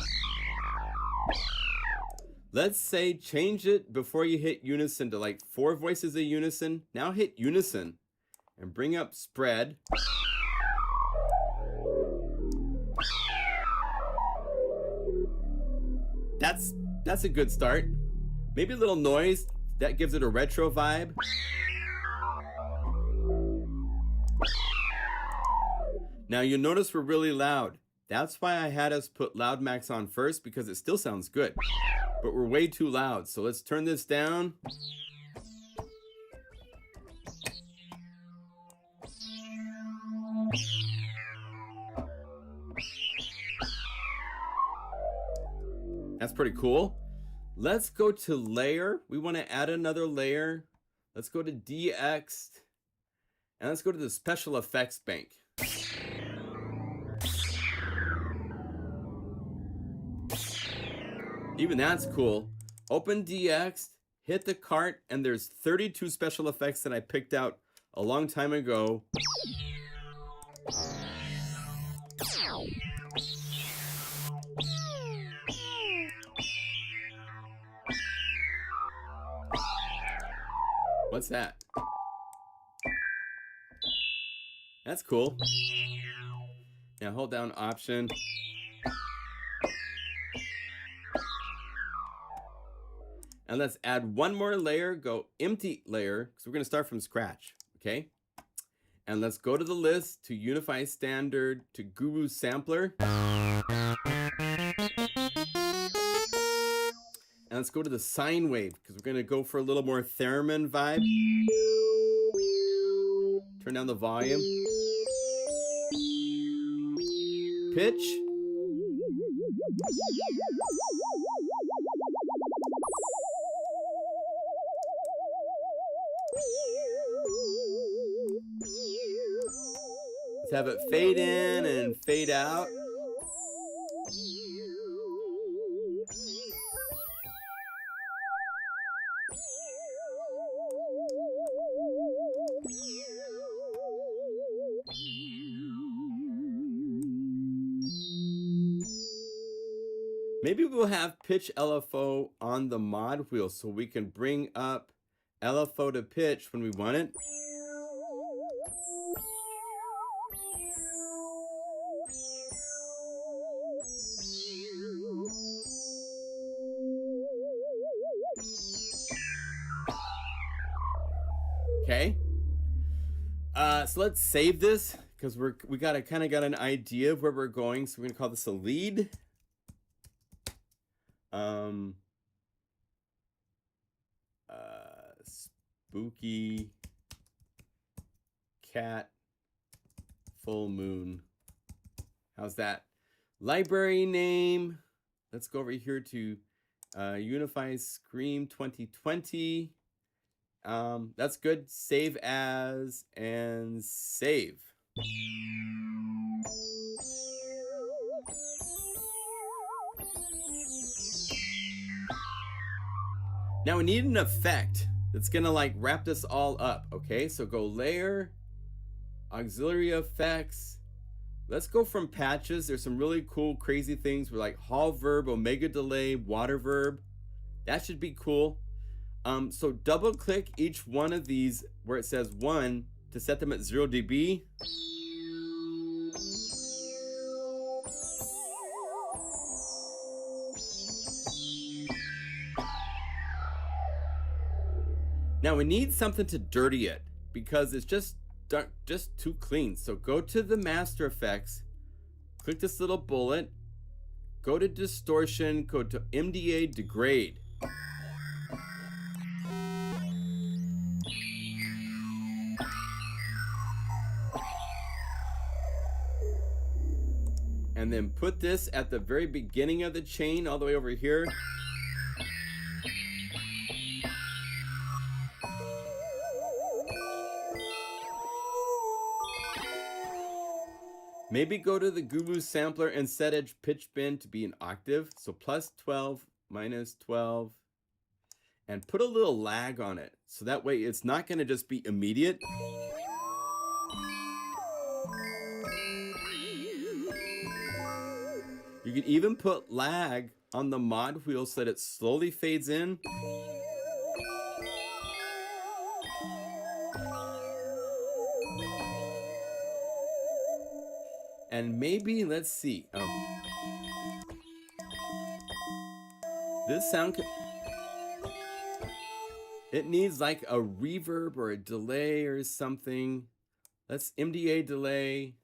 Let's say change it before you hit unison to like 4 voices of unison. Now hit unison and bring up spread. That's a good start. Maybe a little noise, that gives it a retro vibe. Now you'll notice we're really loud. That's why I had us put loud max on first, because it still sounds good, but we're way too loud. So let's turn this down. That's pretty cool. Let's go to layer. We want to add another layer. Let's go to DX and let's go to the special effects bank. Even that's cool. Open DX, hit the cart, and there's 32 special effects that I picked out a long time ago. What's that? That's cool. Now hold down Option. And let's add one more layer, go empty layer, because we're going to start from scratch, okay? And let's go to the list, to Unify Standard, to Guru Sampler. And let's go to the sine wave, because we're going to go for a little more theremin vibe. Turn down the volume. Pitch. Let's have it fade in and fade out. Maybe we'll have pitch LFO on the mod wheel so we can bring up LFO to pitch when we want it. Okay. So let's save this because we got an idea of where we're going. So we're gonna call this a lead. Spooky cat full moon. How's that? Library name. Let's go over here to Unify Scream 2020. That's good. Save as and save. Now we need an effect that's gonna like wrap this all up, okay? So go layer, auxiliary effects. Let's go from patches. There's some really cool, crazy things with like hall verb, omega delay, water verb. That should be cool. So double click each one of these where it says 1 to set them at 0 dB. Now we need something to dirty it because it's just too clean. So go to the master effects, click this little bullet, go to distortion, go to MDA degrade. And then put this at the very beginning of the chain all the way over here. Maybe go to the Guru sampler and set edge pitch bend to be an octave. So plus 12, minus 12. And put a little lag on it. So that way it's not going to just be immediate. You can even put lag on the mod wheel so that it slowly fades in. And maybe, let's see, this sound, it needs like a reverb or a delay or something. Let's MDA delay.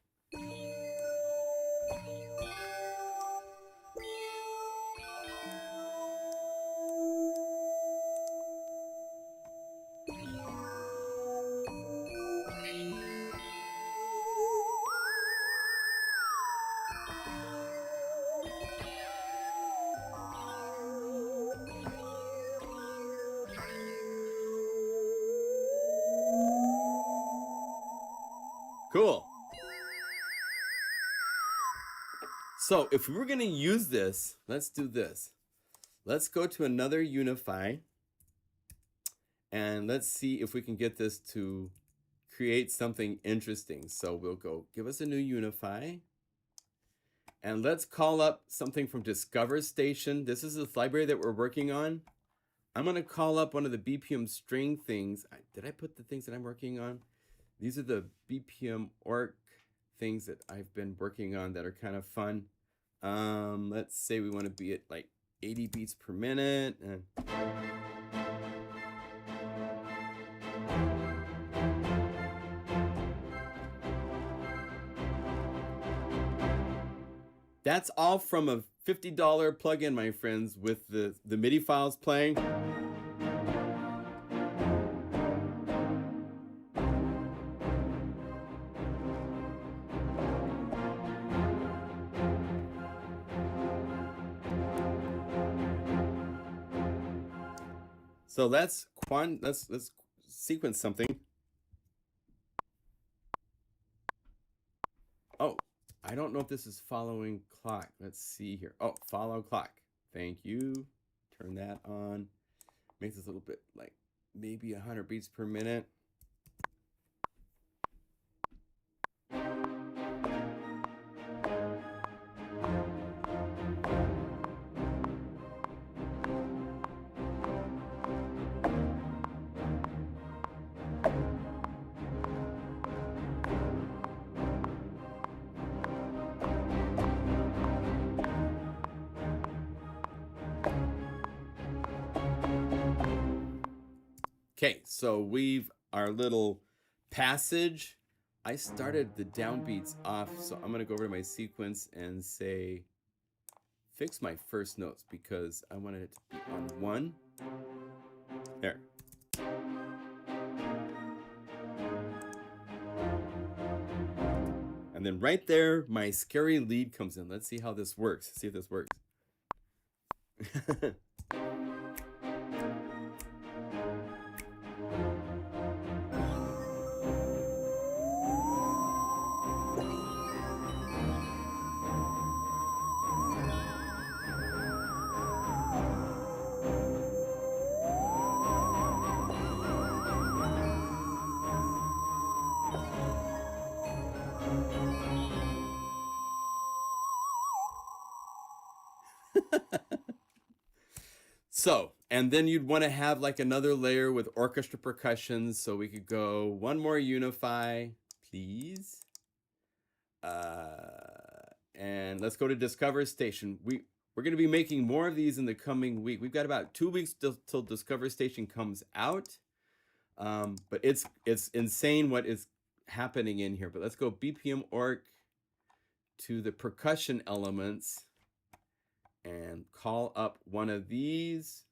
Cool. So if we were going to use this, let's do this. Let's go to another Unify and let's see if we can get this to create something interesting. So we'll go, give us a new Unify and let's call up something from Discover Station. This is the library that we're working on. I'm going to call up one of the BPM string things. Did I put the things that I'm working on? These are the BPM orc things that I've been working on that are kind of fun. Let's say we want to be at like 80 beats per minute. That's all from a $50 plugin, my friends, with the MIDI files playing. So let's sequence something. Oh, I don't know if this is following clock. Let's see here. Oh, follow clock. Thank you. Turn that on. Makes this a little bit like maybe 100 beats per minute. Okay, so we've our little passage. I started the downbeats off, so I'm gonna go over to my sequence and say, fix my first notes because I wanted it to be on 1. There. And then right there, my scary lead comes in. Let's see how this works. See if this works. So, And then you'd want to have like another layer with orchestra percussions. So we could go one more Unify, please. And let's go to Discover Station. We're going to be making more of these in the coming week. We've got about 2 weeks till Discover Station comes out. But it's insane what is happening in here. But let's go BPM orc to the percussion elements and call up one of these.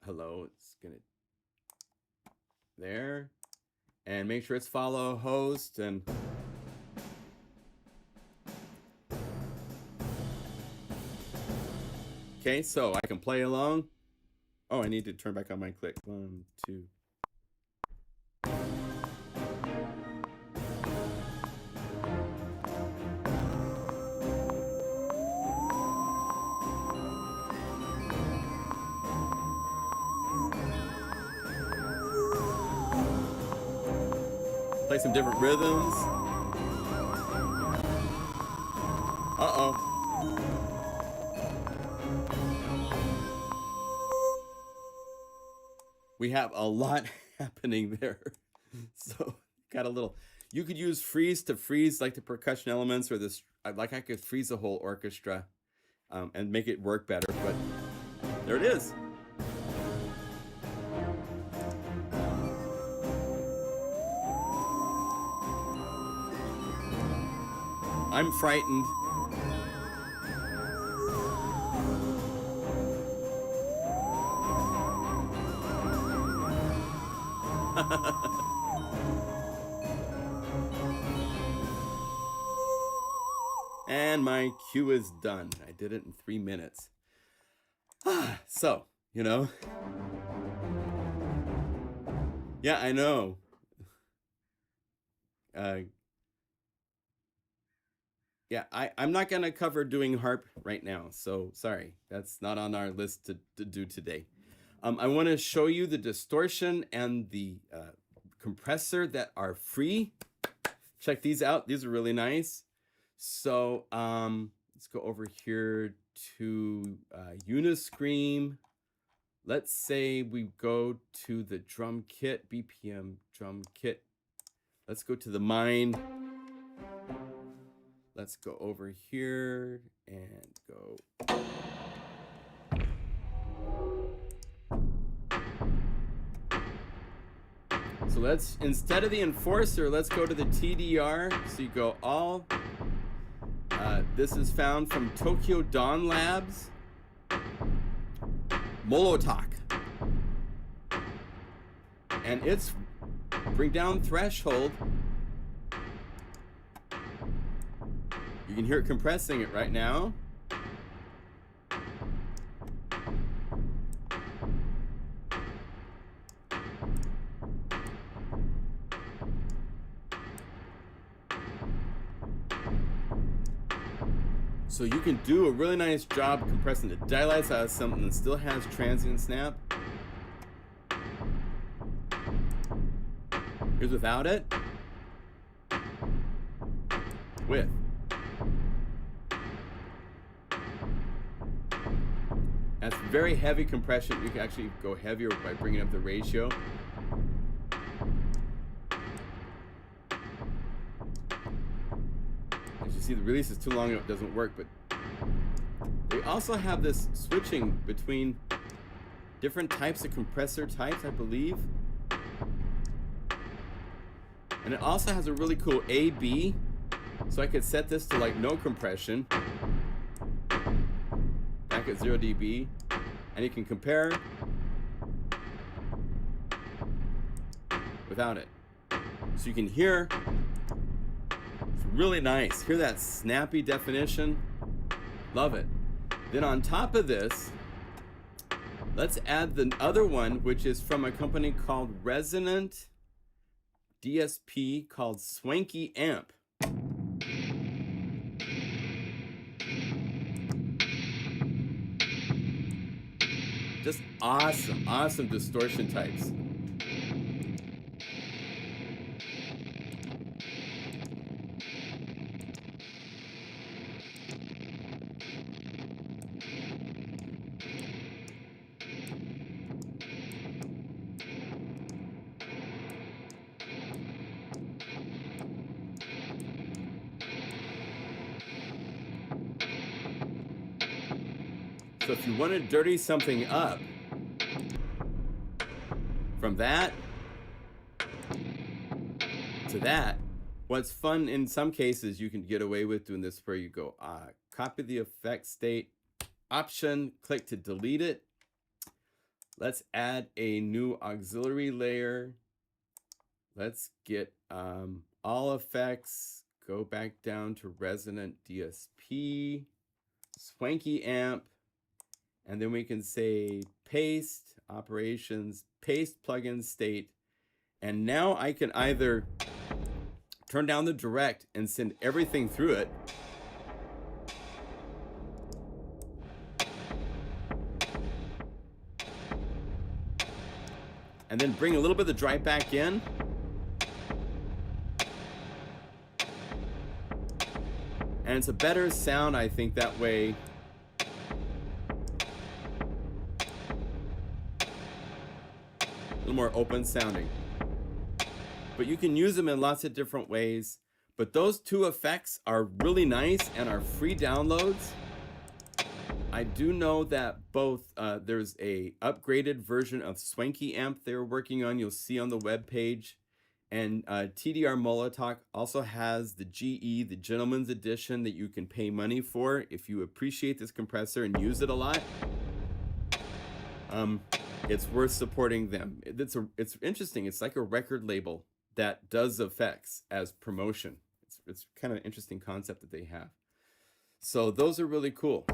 Hello, it's gonna there, and make sure it's follow host. And okay, so I can play along. Oh, I need to turn back on my click. 1, 2. Play some different rhythms. Uh-oh. We have a lot happening there. So got a little, you could use freeze to freeze like the percussion elements, or this, like I could freeze the whole orchestra and make it work better, but there it is. I'm frightened. And my cue is done. I did it in 3 minutes. So, you know. Yeah, I know. Yeah, I'm not going to cover doing harp right now, so sorry. That's not on our list to do today. I want to show you the distortion and the compressor that are free. Check these out. These are really nice. So let's go over here to UniScream. Let's say we go to the drum kit, BPM drum kit. Let's go to the mine. Let's go over here and go. So let's, instead of the enforcer, let's go to the TDR. So you go all. This is found from Tokyo Dawn Labs. Molotok. And it's bring down threshold. You can hear it compressing it right now. So you can do a really nice job compressing. It dilates out of something that still has transient snap. Here's without it. With. That's very heavy compression. You can actually go heavier by bringing up the ratio. As you see, the release is too long, it doesn't work, but they also have this switching between different types of compressor types, I believe. And it also has a really cool A/B, so I could set this to like no compression, back at 0 dB, and you can compare without it. So you can hear, it's really nice. Hear that snappy definition? Love it. Then on top of this, let's add the other one, which is from a company called Resonant DSP called Swanky Amp. Just awesome, awesome distortion types. So if you want to dirty something up, from that to that, what's fun in some cases you can get away with doing this where you go, copy the effect state, option, click to delete it. Let's add a new auxiliary layer. Let's get all effects, go back down to Resonant DSP, Swanky Amp, and then we can say paste, operations, paste plugin state. And now I can either turn down the direct and send everything through it, and then bring a little bit of the dry back in. And it's a better sound, I think, that way. A little more open sounding. But you can use them in lots of different ways. But those two effects are really nice and are free downloads. I do know that both, there's a upgraded version of Swanky Amp they're working on, you'll see on the web page. And TDR Molotok also has the GE, the Gentleman's Edition, that you can pay money for if you appreciate this compressor and use it a lot. It's worth supporting them. It's interesting. It's like a record label that does effects as promotion. It's kind of an interesting concept that they have. So those are really cool.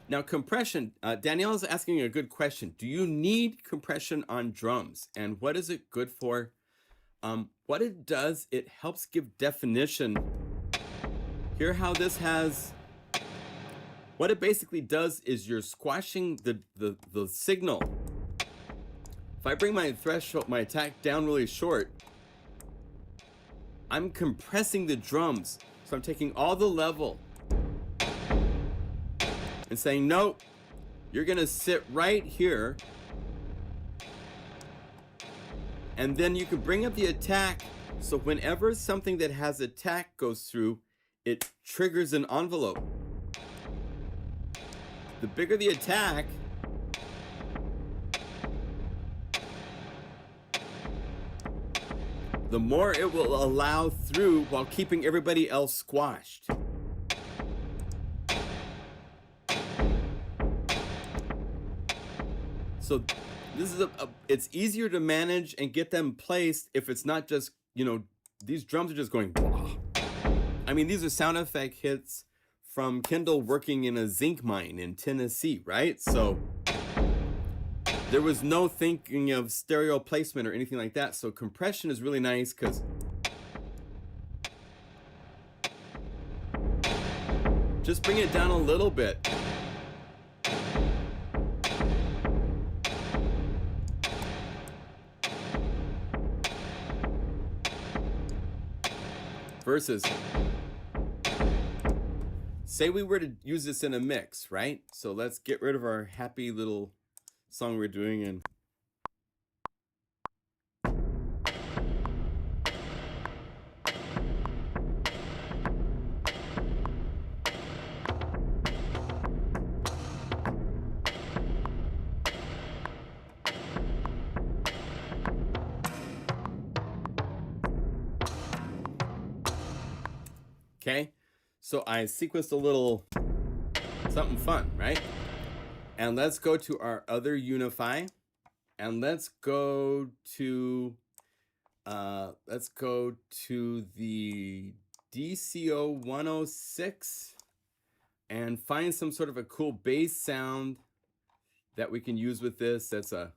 Now compression, Danielle is asking a good question. Do you need compression on drums? And what is it good for? What it does, it helps give definition. Hear how this has, what it basically does is you're squashing the signal. If I bring my threshold, my attack down really short, I'm compressing the drums. So I'm taking all the level and saying, no, you're gonna sit right here. And then you can bring up the attack. So whenever something that has attack goes through, it triggers an envelope. The bigger the attack, the more it will allow through while keeping everybody else squashed. So this is it's easier to manage and get them placed if it's not just, you know, these drums are just going, wah. I mean, these are sound effect hits from Kendall working in a zinc mine in Tennessee, right? So there was no thinking of stereo placement or anything like that. So compression is really nice because just bring it down a little bit. Versus, say we were to use this in a mix, right? So let's get rid of our happy little song we're doing and okay, so I sequenced a little something fun, right? And let's go to our other Unify, and let's go to the DCO 106 and find some sort of a cool bass sound that we can use with this. That's a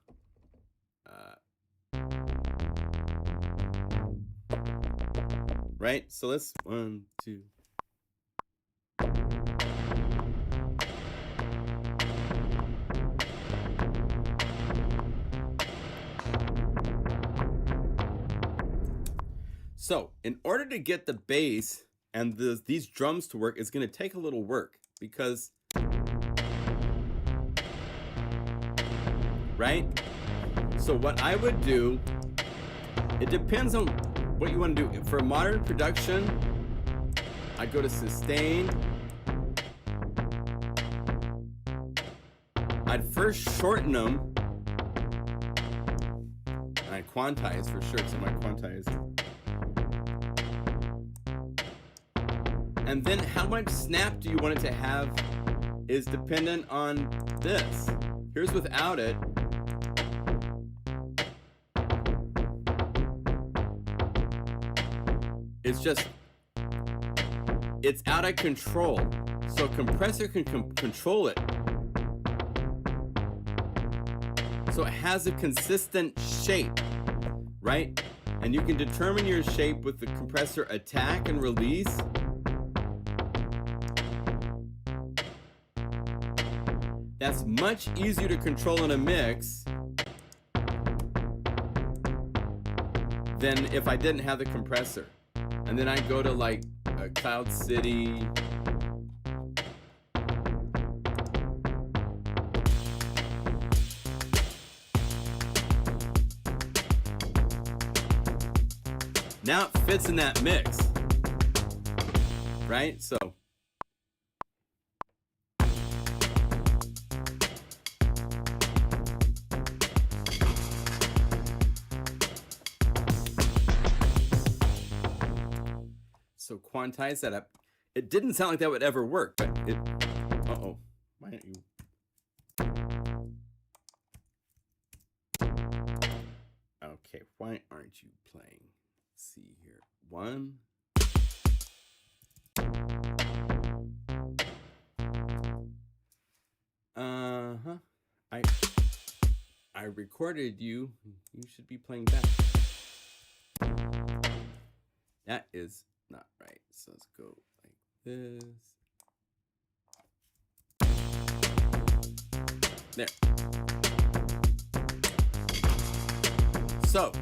right? So let's 1, 2. So in order to get the bass and these drums to work, it's going to take a little work because, right? So what I would do, it depends on what you want to do. For modern production, I go to sustain. I'd first shorten them. I'd quantize for sure, so I might quantize. And then how much snap do you want it to have is dependent on this. Here's without it. It's just, it's out of control. So compressor can control it. So it has a consistent shape, right? And you can determine your shape with the compressor attack and release. That's much easier to control in a mix than if I didn't have the compressor. And then I go to like a Cloud City. Now it fits in that mix, right? So quantize that up. It didn't sound like that would ever work, but it, uh-oh, why don't you? Okay, why aren't you playing? Let's see here, 1. I recorded you. You should be playing back. That is not right. So let's go like this. There. So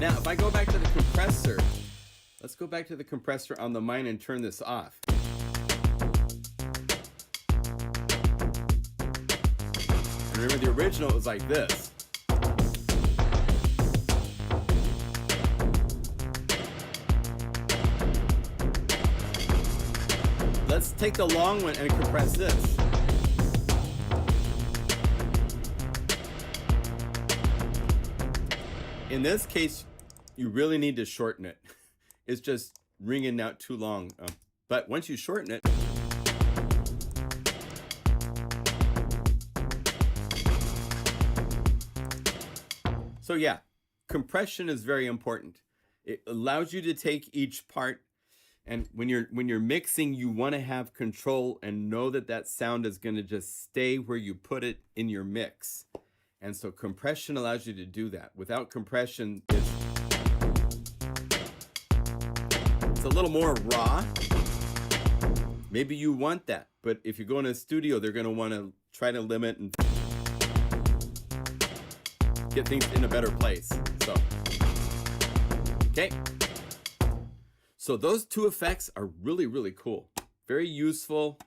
now if I go back to the compressor, let's go back to the compressor on the mine and turn this off. And remember the original was like this. Let's take the long one and compress this. In this case, you really need to shorten it. It's just ringing out too long. But once you shorten it, so yeah, compression is very important. It allows you to take each part. And when you're mixing, you want to have control and know that that sound is going to just stay where you put it in your mix. And so compression allows you to do that. Without compression, it's a little more raw. Maybe you want that, but if you go in a studio, they're going to want to try to limit and get things in a better place. So, okay. So those two effects are really, really cool. Very useful.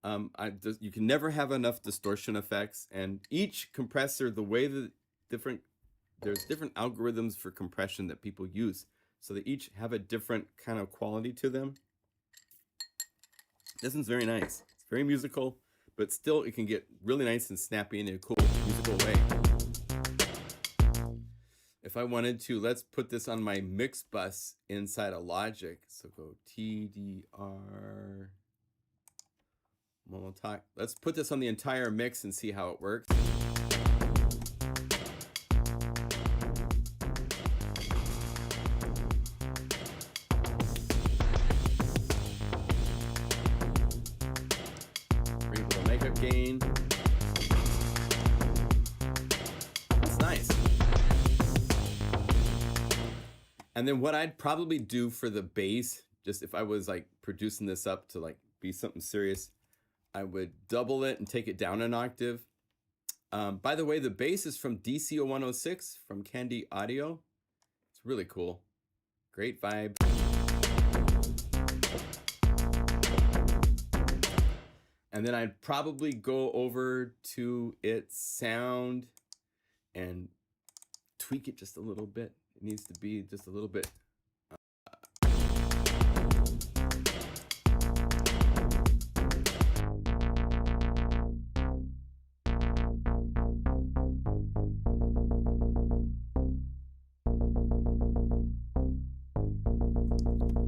You can never have enough distortion effects, and each compressor, the way that there's different algorithms for compression that people use. So they each have a different kind of quality to them. This one's very nice. It's very musical, but still it can get really nice and snappy in a cool musical way. If I wanted to, let's put this on my mix bus inside a Logic. So go TDR, Molotok. Let's put this on the entire mix and see how it works. Bring a little makeup gain. That's nice. And then what I'd probably do for the bass, just if I was like producing this up to like be something serious, I would double it and take it down an octave. By the way, the bass is from DC0106 from Candy Audio. It's really cool. Great vibe. And then I'd probably go over to its sound and tweak it just a little bit. It needs to be just a little bit.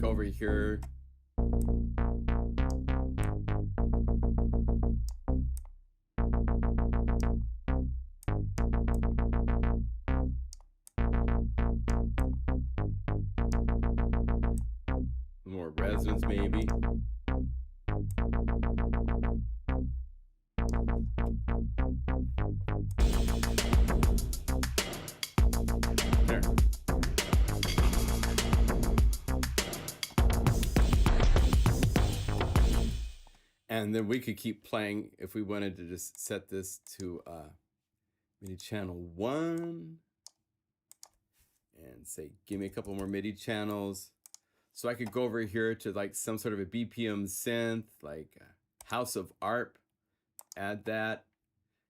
Go over here. More resonance, maybe. There. And then we could keep playing if we wanted to just set this to MIDI channel 1 and say, give me a couple more MIDI channels. So I could go over here to like some sort of a BPM synth, like House of Arp, add that,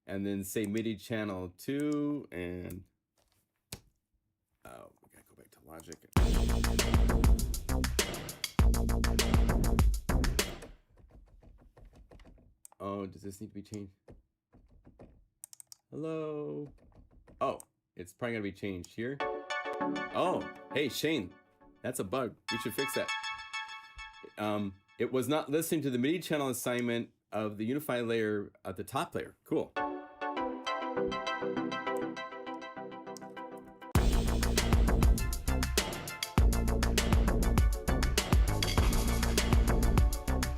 and then say MIDI channel 2, and oh, we gotta go back to Logic. Oh, does this need to be changed? Hello? Oh, it's probably gonna be changed here. Oh, hey, Shane, that's a bug. We should fix that. It was not listening to the MIDI channel assignment of the Unify layer at the top layer. Cool.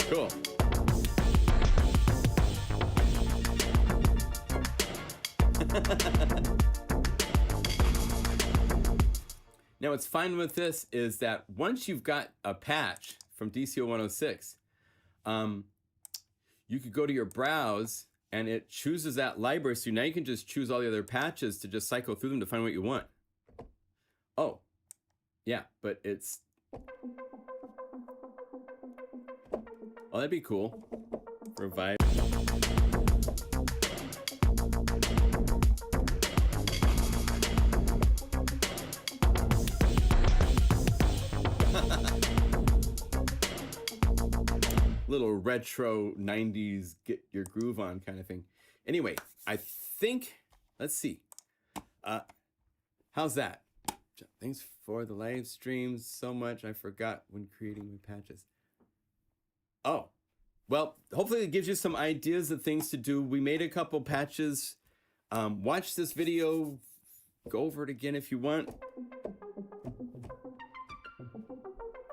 Cool. Now, what's fine with this is that once you've got a patch from DCO 106, you could go to your browse and it chooses that library. So now you can just choose all the other patches to just cycle through them to find what you want. Oh, yeah, but it's... Oh, that'd be cool for a vibe. Little retro 90s get your groove on kind of thing. Anyway, I think, let's see. How's that? Thanks for the live streams so much. I forgot when creating my patches. Oh, well, hopefully it gives you some ideas of things to do. We made a couple patches. Watch this video. Go over it again if you want.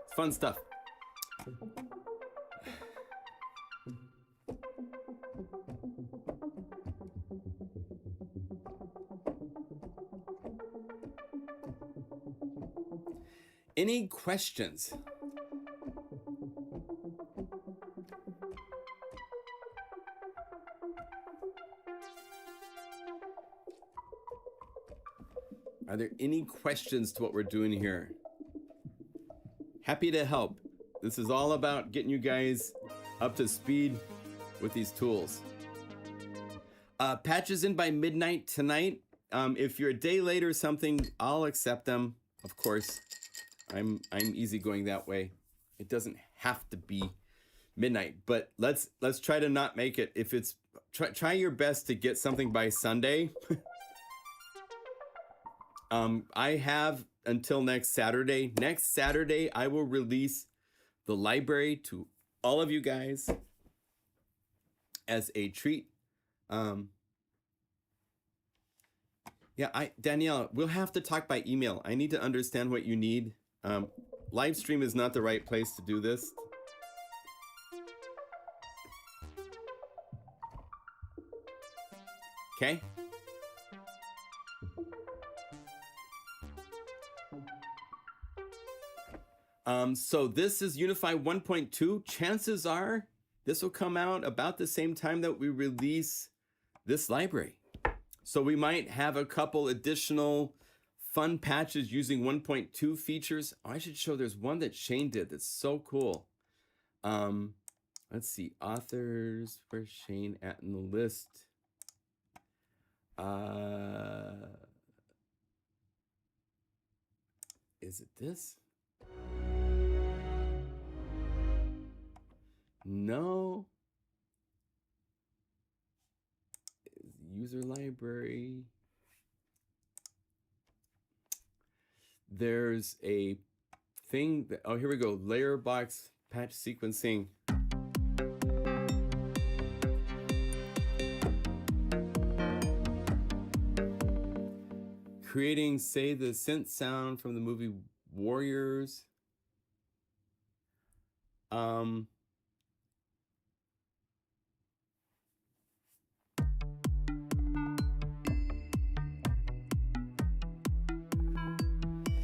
It's fun stuff. Any questions? Are there any questions to what we're doing here? Happy to help. This is all about getting you guys up to speed with these tools. Patches in by midnight tonight. If you're a day late or something, I'll accept them, of course. I'm easygoing that way. It doesn't have to be midnight, but let's try to not make it. If it's try your best to get something by Sunday. I have until next Saturday. Next Saturday, I will release the library to all of you guys as a treat. Yeah, Danielle, we'll have to talk by email. I need to understand what you need. Live stream is not the right place to do this. Okay. So this is Unify 1.2. Chances are this will come out about the same time that we release this library. So we might have a couple additional fun patches using 1.2 features. Oh, I should show, there's one that Shane did that's so cool. Let's see, authors, where's Shane at in the list? Is it this? No. User library. There's a thing that, oh, here we go. Layer box patch sequencing. Creating, say, the synth sound from the movie Warriors.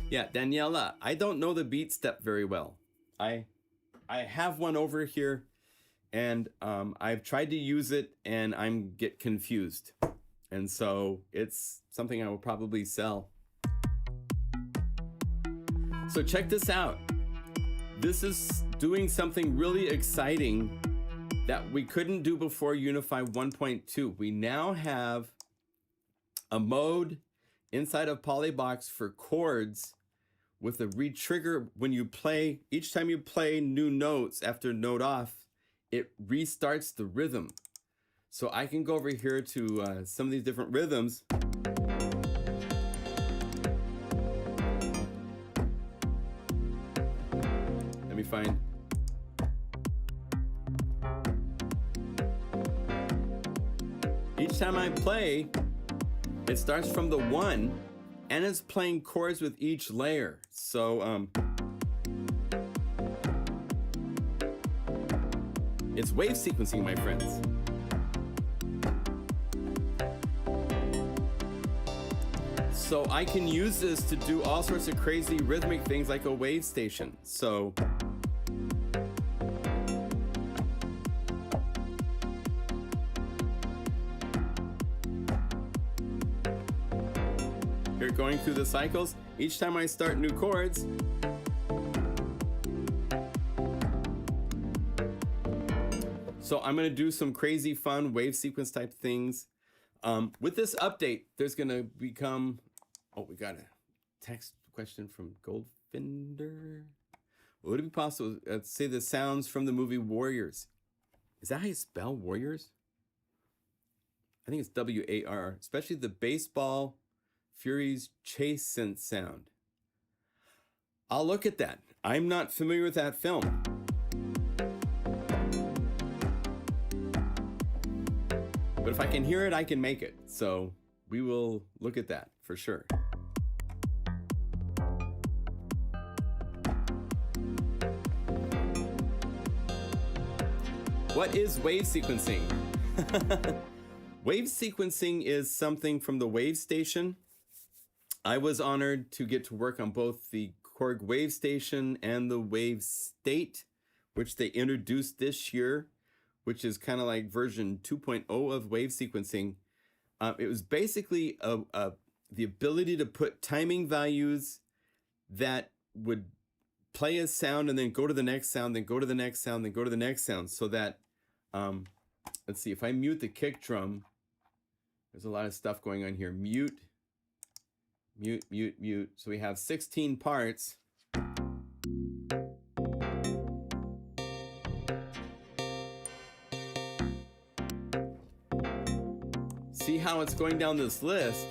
Yeah, Daniela, I don't know the beat step very well. I have one over here, and I've tried to use it, and I get confused. And so it's something I will probably sell. So check this out. This is doing something really exciting that we couldn't do before Unify 1.2. We now have a mode inside of Polybox for chords with a retrigger. When you play, each time you play new notes after note off, it restarts the rhythm. So I can go over here to some of these different rhythms. Let me find. Each time I play, it starts from the 1 and it's playing chords with each layer. So it's wave sequencing, my friends. So I can use this to do all sorts of crazy rhythmic things like a wave station. So here, going through the cycles, each time I start new chords, so I'm gonna do some crazy fun wave sequence type things. With this update, there's gonna become, oh, we got a text question from Goldfinder. Would it be possible to say the sounds from the movie Warriors? Is that how you spell Warriors? I think it's W-A-R, especially the baseball Fury's chase synth sound. I'll look at that. I'm not familiar with that film. But if I can hear it, I can make it. So we will look at that for sure. What is wave sequencing? Wave sequencing is something from the Wave Station. I was honored to get to work on both the Korg Wave Station and the Wave State, which they introduced this year, which is kind of like version 2.0 of wave sequencing. It was basically the ability to put timing values that would play a sound and then go to the next sound, then go to the next sound, then go to the next sound, so that, let's see, if I mute the kick drum, there's a lot of stuff going on here. Mute, mute, mute, mute. So we have 16 parts. See how it's going down this list.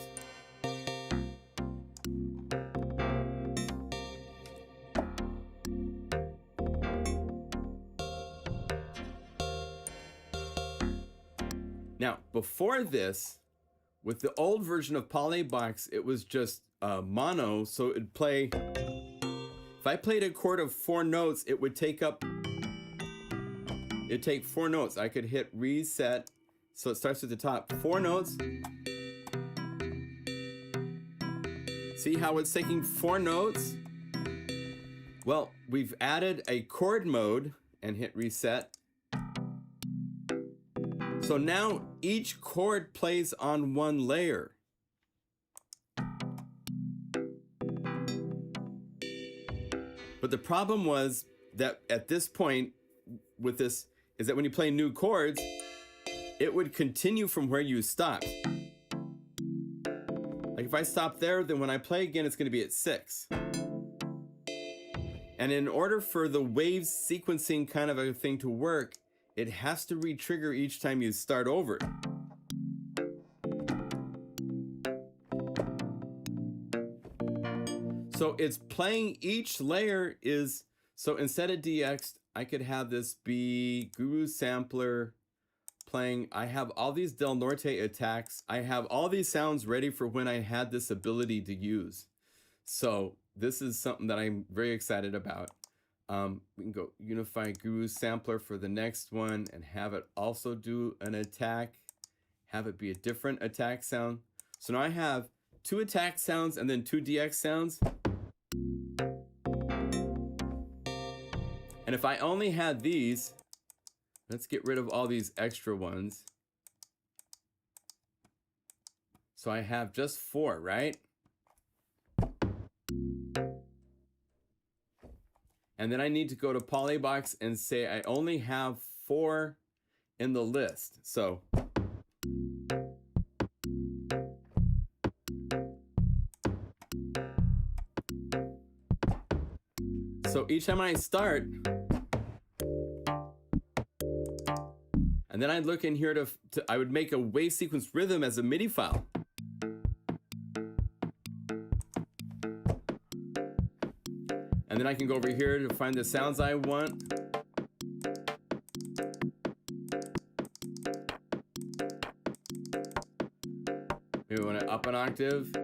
Now, before this, with the old version of Polybox, it was just mono, so it'd play. If I played a chord of 4 notes, it would take 4 notes. I could hit reset. So it starts at the top, 4 notes. See how it's taking 4 notes? Well, we've added a chord mode and hit reset. So now each chord plays on 1 layer. But the problem was that at this point with this is that when you play new chords, it would continue from where you stopped. Like if I stop there, then when I play again, it's going to be at 6. And in order for the wave sequencing kind of a thing to work, it has to re-trigger each time you start over. So it's playing each layer is, so instead of DX, I could have this be Guru Sampler playing. I have all these Del Norte attacks. I have all these sounds ready for when I had this ability to use. So this is something that I'm very excited about. We can go Unify Guru Sampler for the next one and have it also do an attack, have it be a different attack sound. So now I have 2 attack sounds and then 2 DX sounds. And if I only had these, let's get rid of all these extra ones. So I have just 4, right? And then I need to go to Polybox and say I only have 4 in the list. So each time I start, and then I'd look in here to I would make a wave sequence rhythm as a MIDI file. And then I can go over here to find the sounds I want. Maybe we want to up an octave.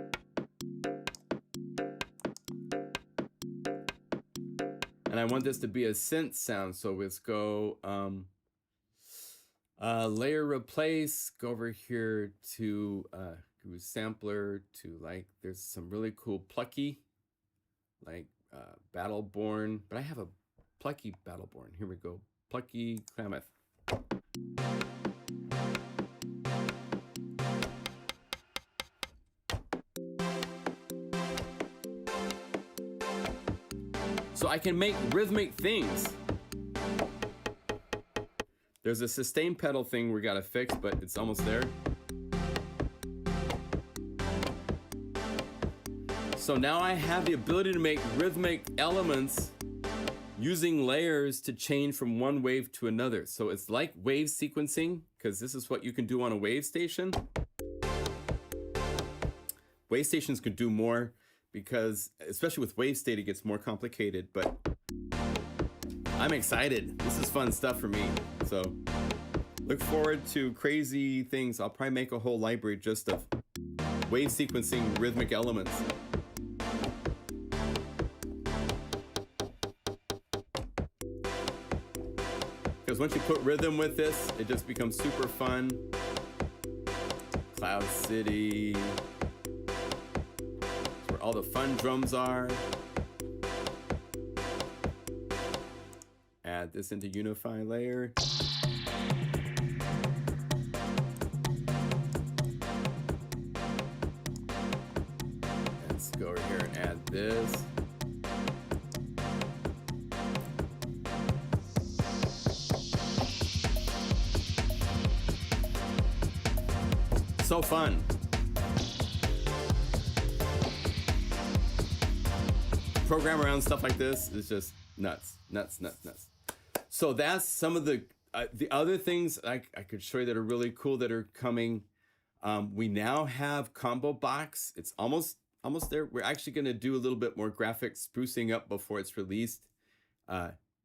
And I want this to be a synth sound, so let's go layer replace, go over here to Guru Sampler, to like, there's some really cool plucky, like Battleborn, but I have a plucky Battleborn. Here we go, plucky Klamath. So I can make rhythmic things. There's a sustain pedal thing we gotta fix, but it's almost there. So now I have the ability to make rhythmic elements using layers to change from one wave to another. So it's like wave sequencing, because this is what you can do on a wave station. Wave stations could do more, because especially with wave state, it gets more complicated, but I'm excited. This is fun stuff for me. So look forward to crazy things. I'll probably make a whole library just of wave sequencing rhythmic elements. Because once you put rhythm with this, it just becomes super fun. Cloud City. All the fun drums are. Add this into Unify layer. Let's go over here and add this. So fun. Program around stuff like this is just nuts. So that's some of the other things I could show you that are really cool that are coming. We now have Combo Box. It's almost there. We're actually going to do a little bit more graphic sprucing up before it's released.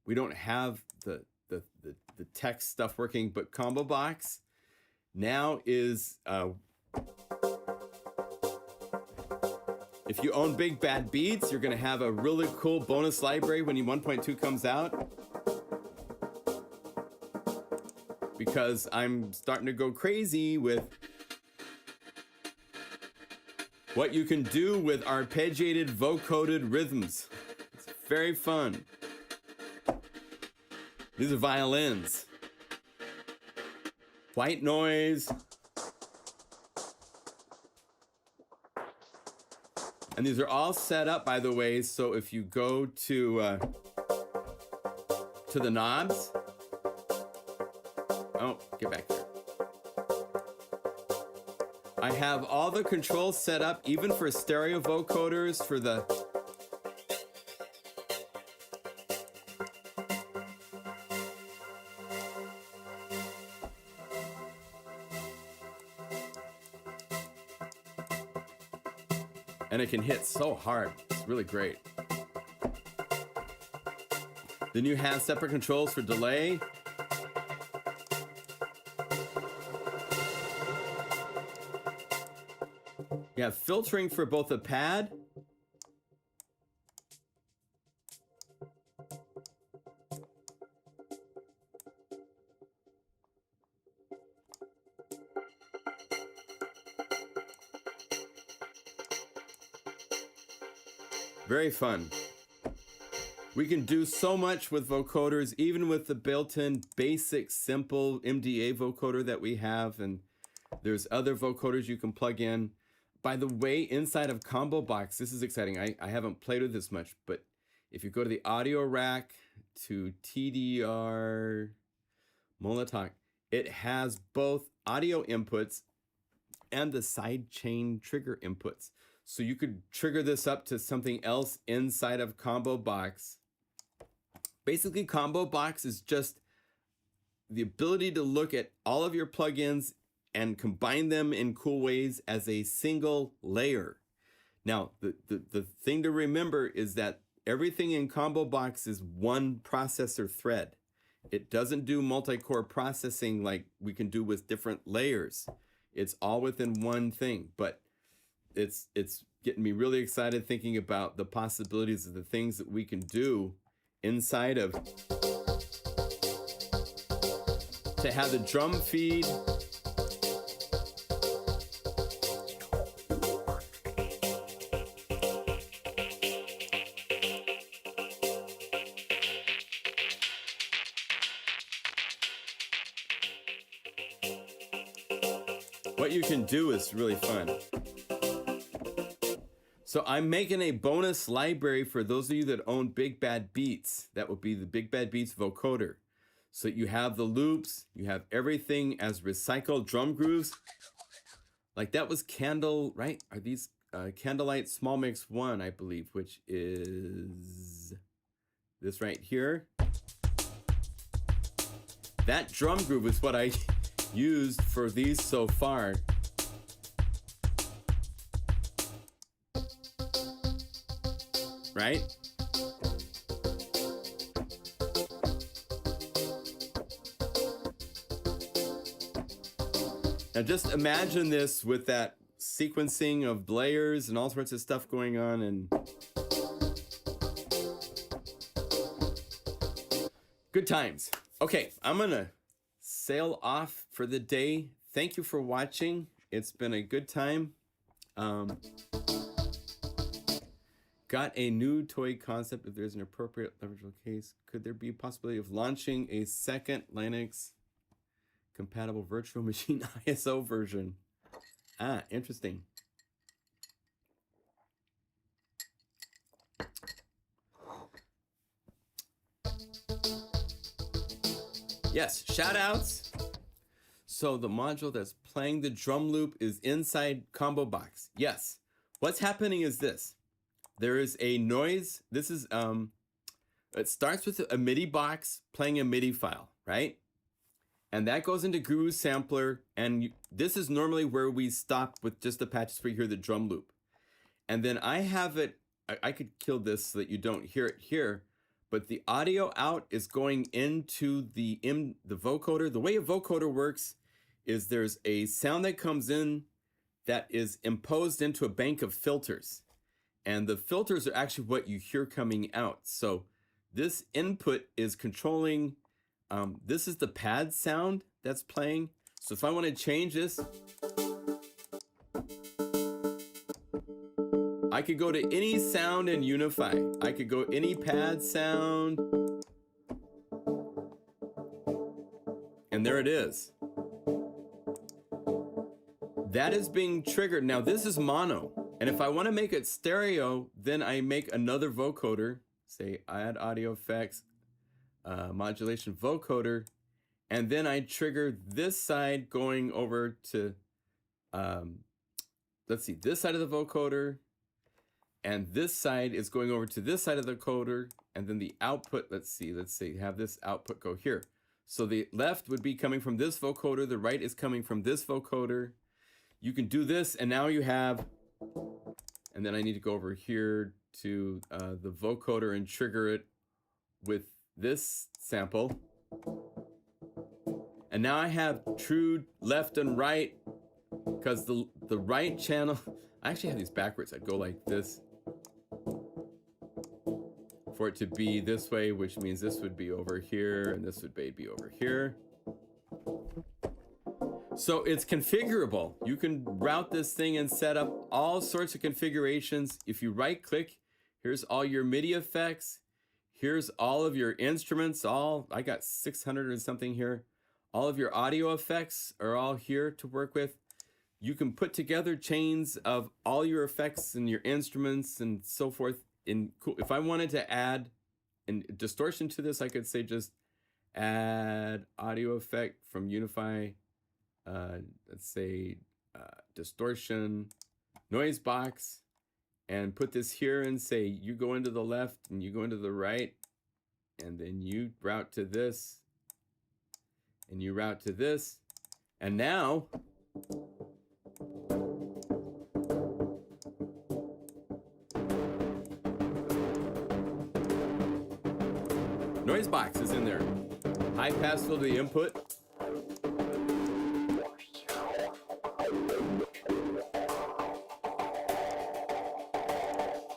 We don't have the text stuff working, but Combo Box now is. If you own Big Bad Beats, you're going to have a really cool bonus library when 1.2 comes out. Because I'm starting to go crazy with what you can do with arpeggiated vocoded rhythms. It's very fun. These are violins. White noise. And these are all set up, by the way, so if you go to the knobs, oh, get back here. I have all the controls set up, even for stereo vocoders, for the And it can hit so hard. It's really great. Then you have separate controls for delay. You have filtering for both the pad very fun. We can do so much with vocoders, even with the built-in basic simple MDA vocoder that we have, and there's other vocoders you can plug in. By the way, inside of Combo Box, this is exciting. I haven't played with this much, but if you go to the audio rack to TDR Molotok, it has both audio inputs and the sidechain trigger inputs. So you could trigger this up to something else inside of Combo Box. Basically, Combo Box is just the ability to look at all of your plugins and combine them in cool ways as a single layer. Now, the thing to remember is that everything in Combo Box is one processor thread. It doesn't do multi-core processing like we can do with different layers. It's all within one thing, but it's getting me really excited thinking about the possibilities of the things that we can do inside of to have the drum feed what you can do is really fun. So I'm making a bonus library for those of you that own Big Bad Beats. That would be the Big Bad Beats vocoder. So you have the loops, you have everything as recycled drum grooves. Like that was Candle, right? Are these Candlelight Small Mix 1, I believe, which is this right here. That drum groove is what I used for these so far. Right? Now just imagine this with that sequencing of layers and all sorts of stuff going on, and good times. Okay, I'm gonna sail off for the day. Thank you for watching. It's been a good time. Got a new toy concept. If there's an appropriate leverageable case, could there be a possibility of launching a second Linux compatible virtual machine ISO version? Ah, interesting. Yes, shout outs. So the module that's playing the drum loop is inside Combo Box. Yes. What's happening is this. There is a noise. This is, it starts with a MIDI box playing a MIDI file, right? And that goes into Guru Sampler. And this is normally where we stop with just the patches where you hear the drum loop. And then I have it, I could kill this so that you don't hear it here, but the audio out is going into the vocoder. The way a vocoder works is there's a sound that comes in that is imposed into a bank of filters. And the filters are actually what you hear coming out. So this input is controlling, this is the pad sound that's playing. So if I want to change this, I could go to any sound in Unify. I could go any pad sound. And there it is. That is being triggered. Now this is mono. And if I want to make it stereo, then I make another vocoder, say add audio effects, modulation vocoder, and then I trigger this side going over to, let's see, this side of the vocoder, and this side is going over to this side of the vocoder, and then the output, let's see, have this output go here. So the left would be coming from this vocoder, the right is coming from this vocoder. You can do this, and now you have And then I need to go over here to the vocoder and trigger it with this sample. And now I have true left and right, because the right channel, I actually have these backwards. I'd go like this for it to be this way, which means this would be over here and this would be over here. So it's configurable. You can route this thing and set up all sorts of configurations. If you right click, here's all your MIDI effects. Here's all of your instruments. I got 600 or something here. All of your audio effects are all here to work with. You can put together chains of all your effects and your instruments and so forth. If I wanted to add a distortion to this, I could say just add audio effect from Unify. Let's say distortion, noise box, and put this here and say you go into the left and you go into the right, and then you route to this and you route to this, and now noise box is in there. High pass filter the input.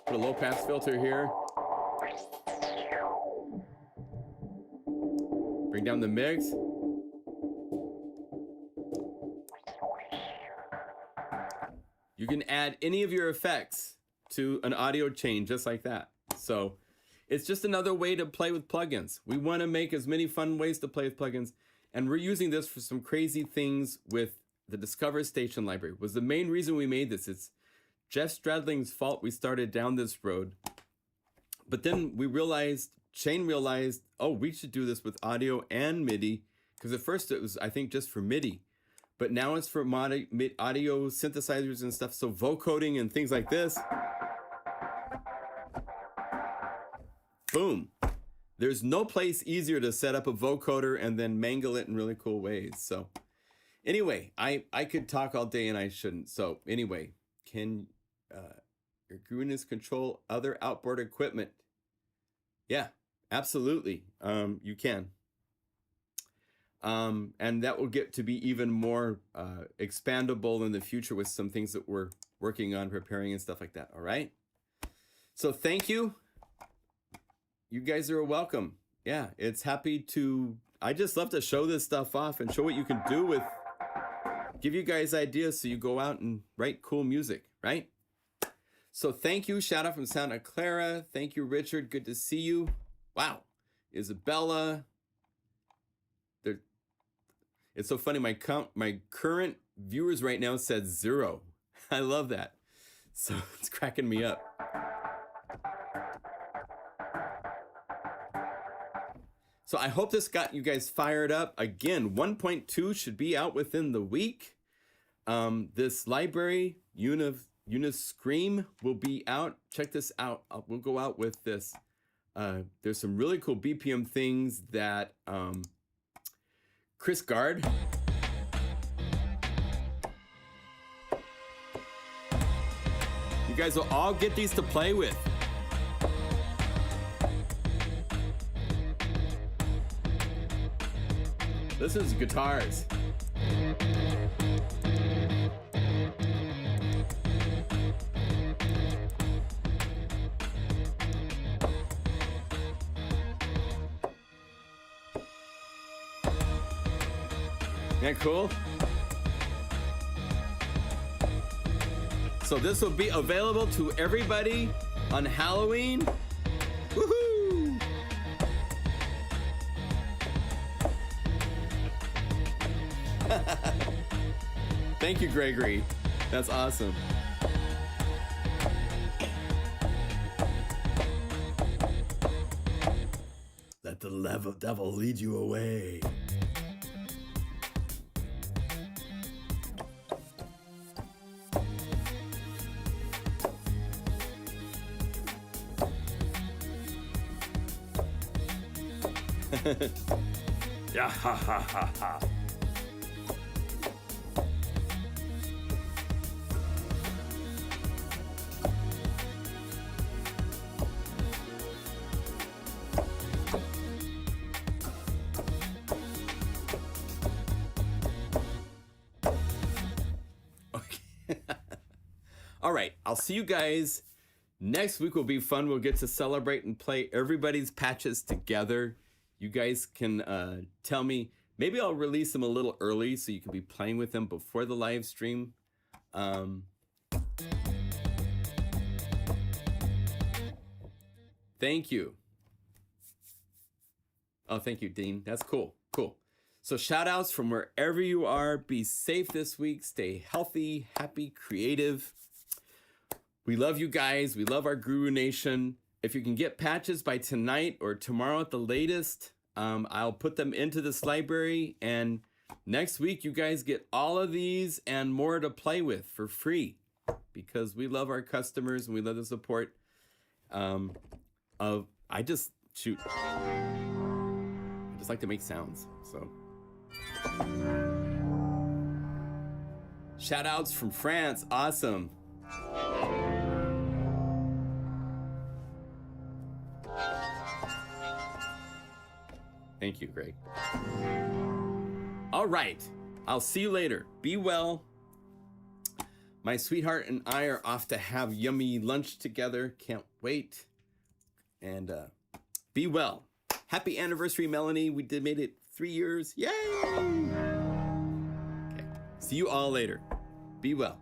Put a low pass filter here. Bring down the mix. You can add any of your effects to an audio chain just like that. So it's just another way to play with plugins. We want to make as many fun ways to play with plugins, and we're using this for some crazy things with the Discover Station library. Was the main reason we made this. It's Jeff Stradling's fault we started down this road. But then Shane realized, oh, we should do this with audio and MIDI, because at first it was, I think, just for MIDI. But now it's for audio synthesizers and stuff, so vocoding and things like this. Boom. There's no place easier to set up a vocoder and then mangle it in really cool ways. So anyway, I could talk all day and I shouldn't. So anyway, can your GUIs control other outboard equipment? Yeah, absolutely. You can. And that will get to be even more expandable in the future with some things that we're working on, preparing and stuff like that. All right. So thank you. You guys are welcome. Yeah, it's happy to, I just love to show this stuff off and show what you can do with, give you guys ideas so you go out and write cool music, right? So thank you. Shout out from Santa Clara. Thank you, Richard. Good to see you. Wow. Isabella. It's so funny. My current viewers right now said 0. I love that. So it's cracking me up. So I hope this got you guys fired up. Again, 1.2 should be out within the week. This library, UniScream, will be out. Check this out. We'll go out with this. There's some really cool BPM things that Chris Gard. You guys will all get these to play with. This is guitars. Isn't that cool? So this will be available to everybody on Halloween. Woohoo! Thank you, Gregory. That's awesome. Let the devil lead you away. Yeah, ha ha ha ha. All right, I'll see you guys next week. Will be fun. We'll get to celebrate and play everybody's patches together. You guys can tell me. Maybe I'll release them a little early so you can be playing with them before the live stream. Thank you. Oh, thank you, Dean. That's cool. Cool. So shout outs from wherever you are. Be safe this week. Stay healthy, happy, creative. We love you guys. We love our Guru Nation. If you can get patches by tonight or tomorrow at the latest, I'll put them into this library. And next week, you guys get all of these and more to play with for free because we love our customers and we love the support. I just like to make sounds. So shout outs from France. Awesome. Thank you, Greg. All right. I'll see you later. Be well. My sweetheart and I are off to have yummy lunch together. Can't wait. And be well. Happy anniversary, Melanie. We made it 3 years. Yay! Okay. See you all later. Be well.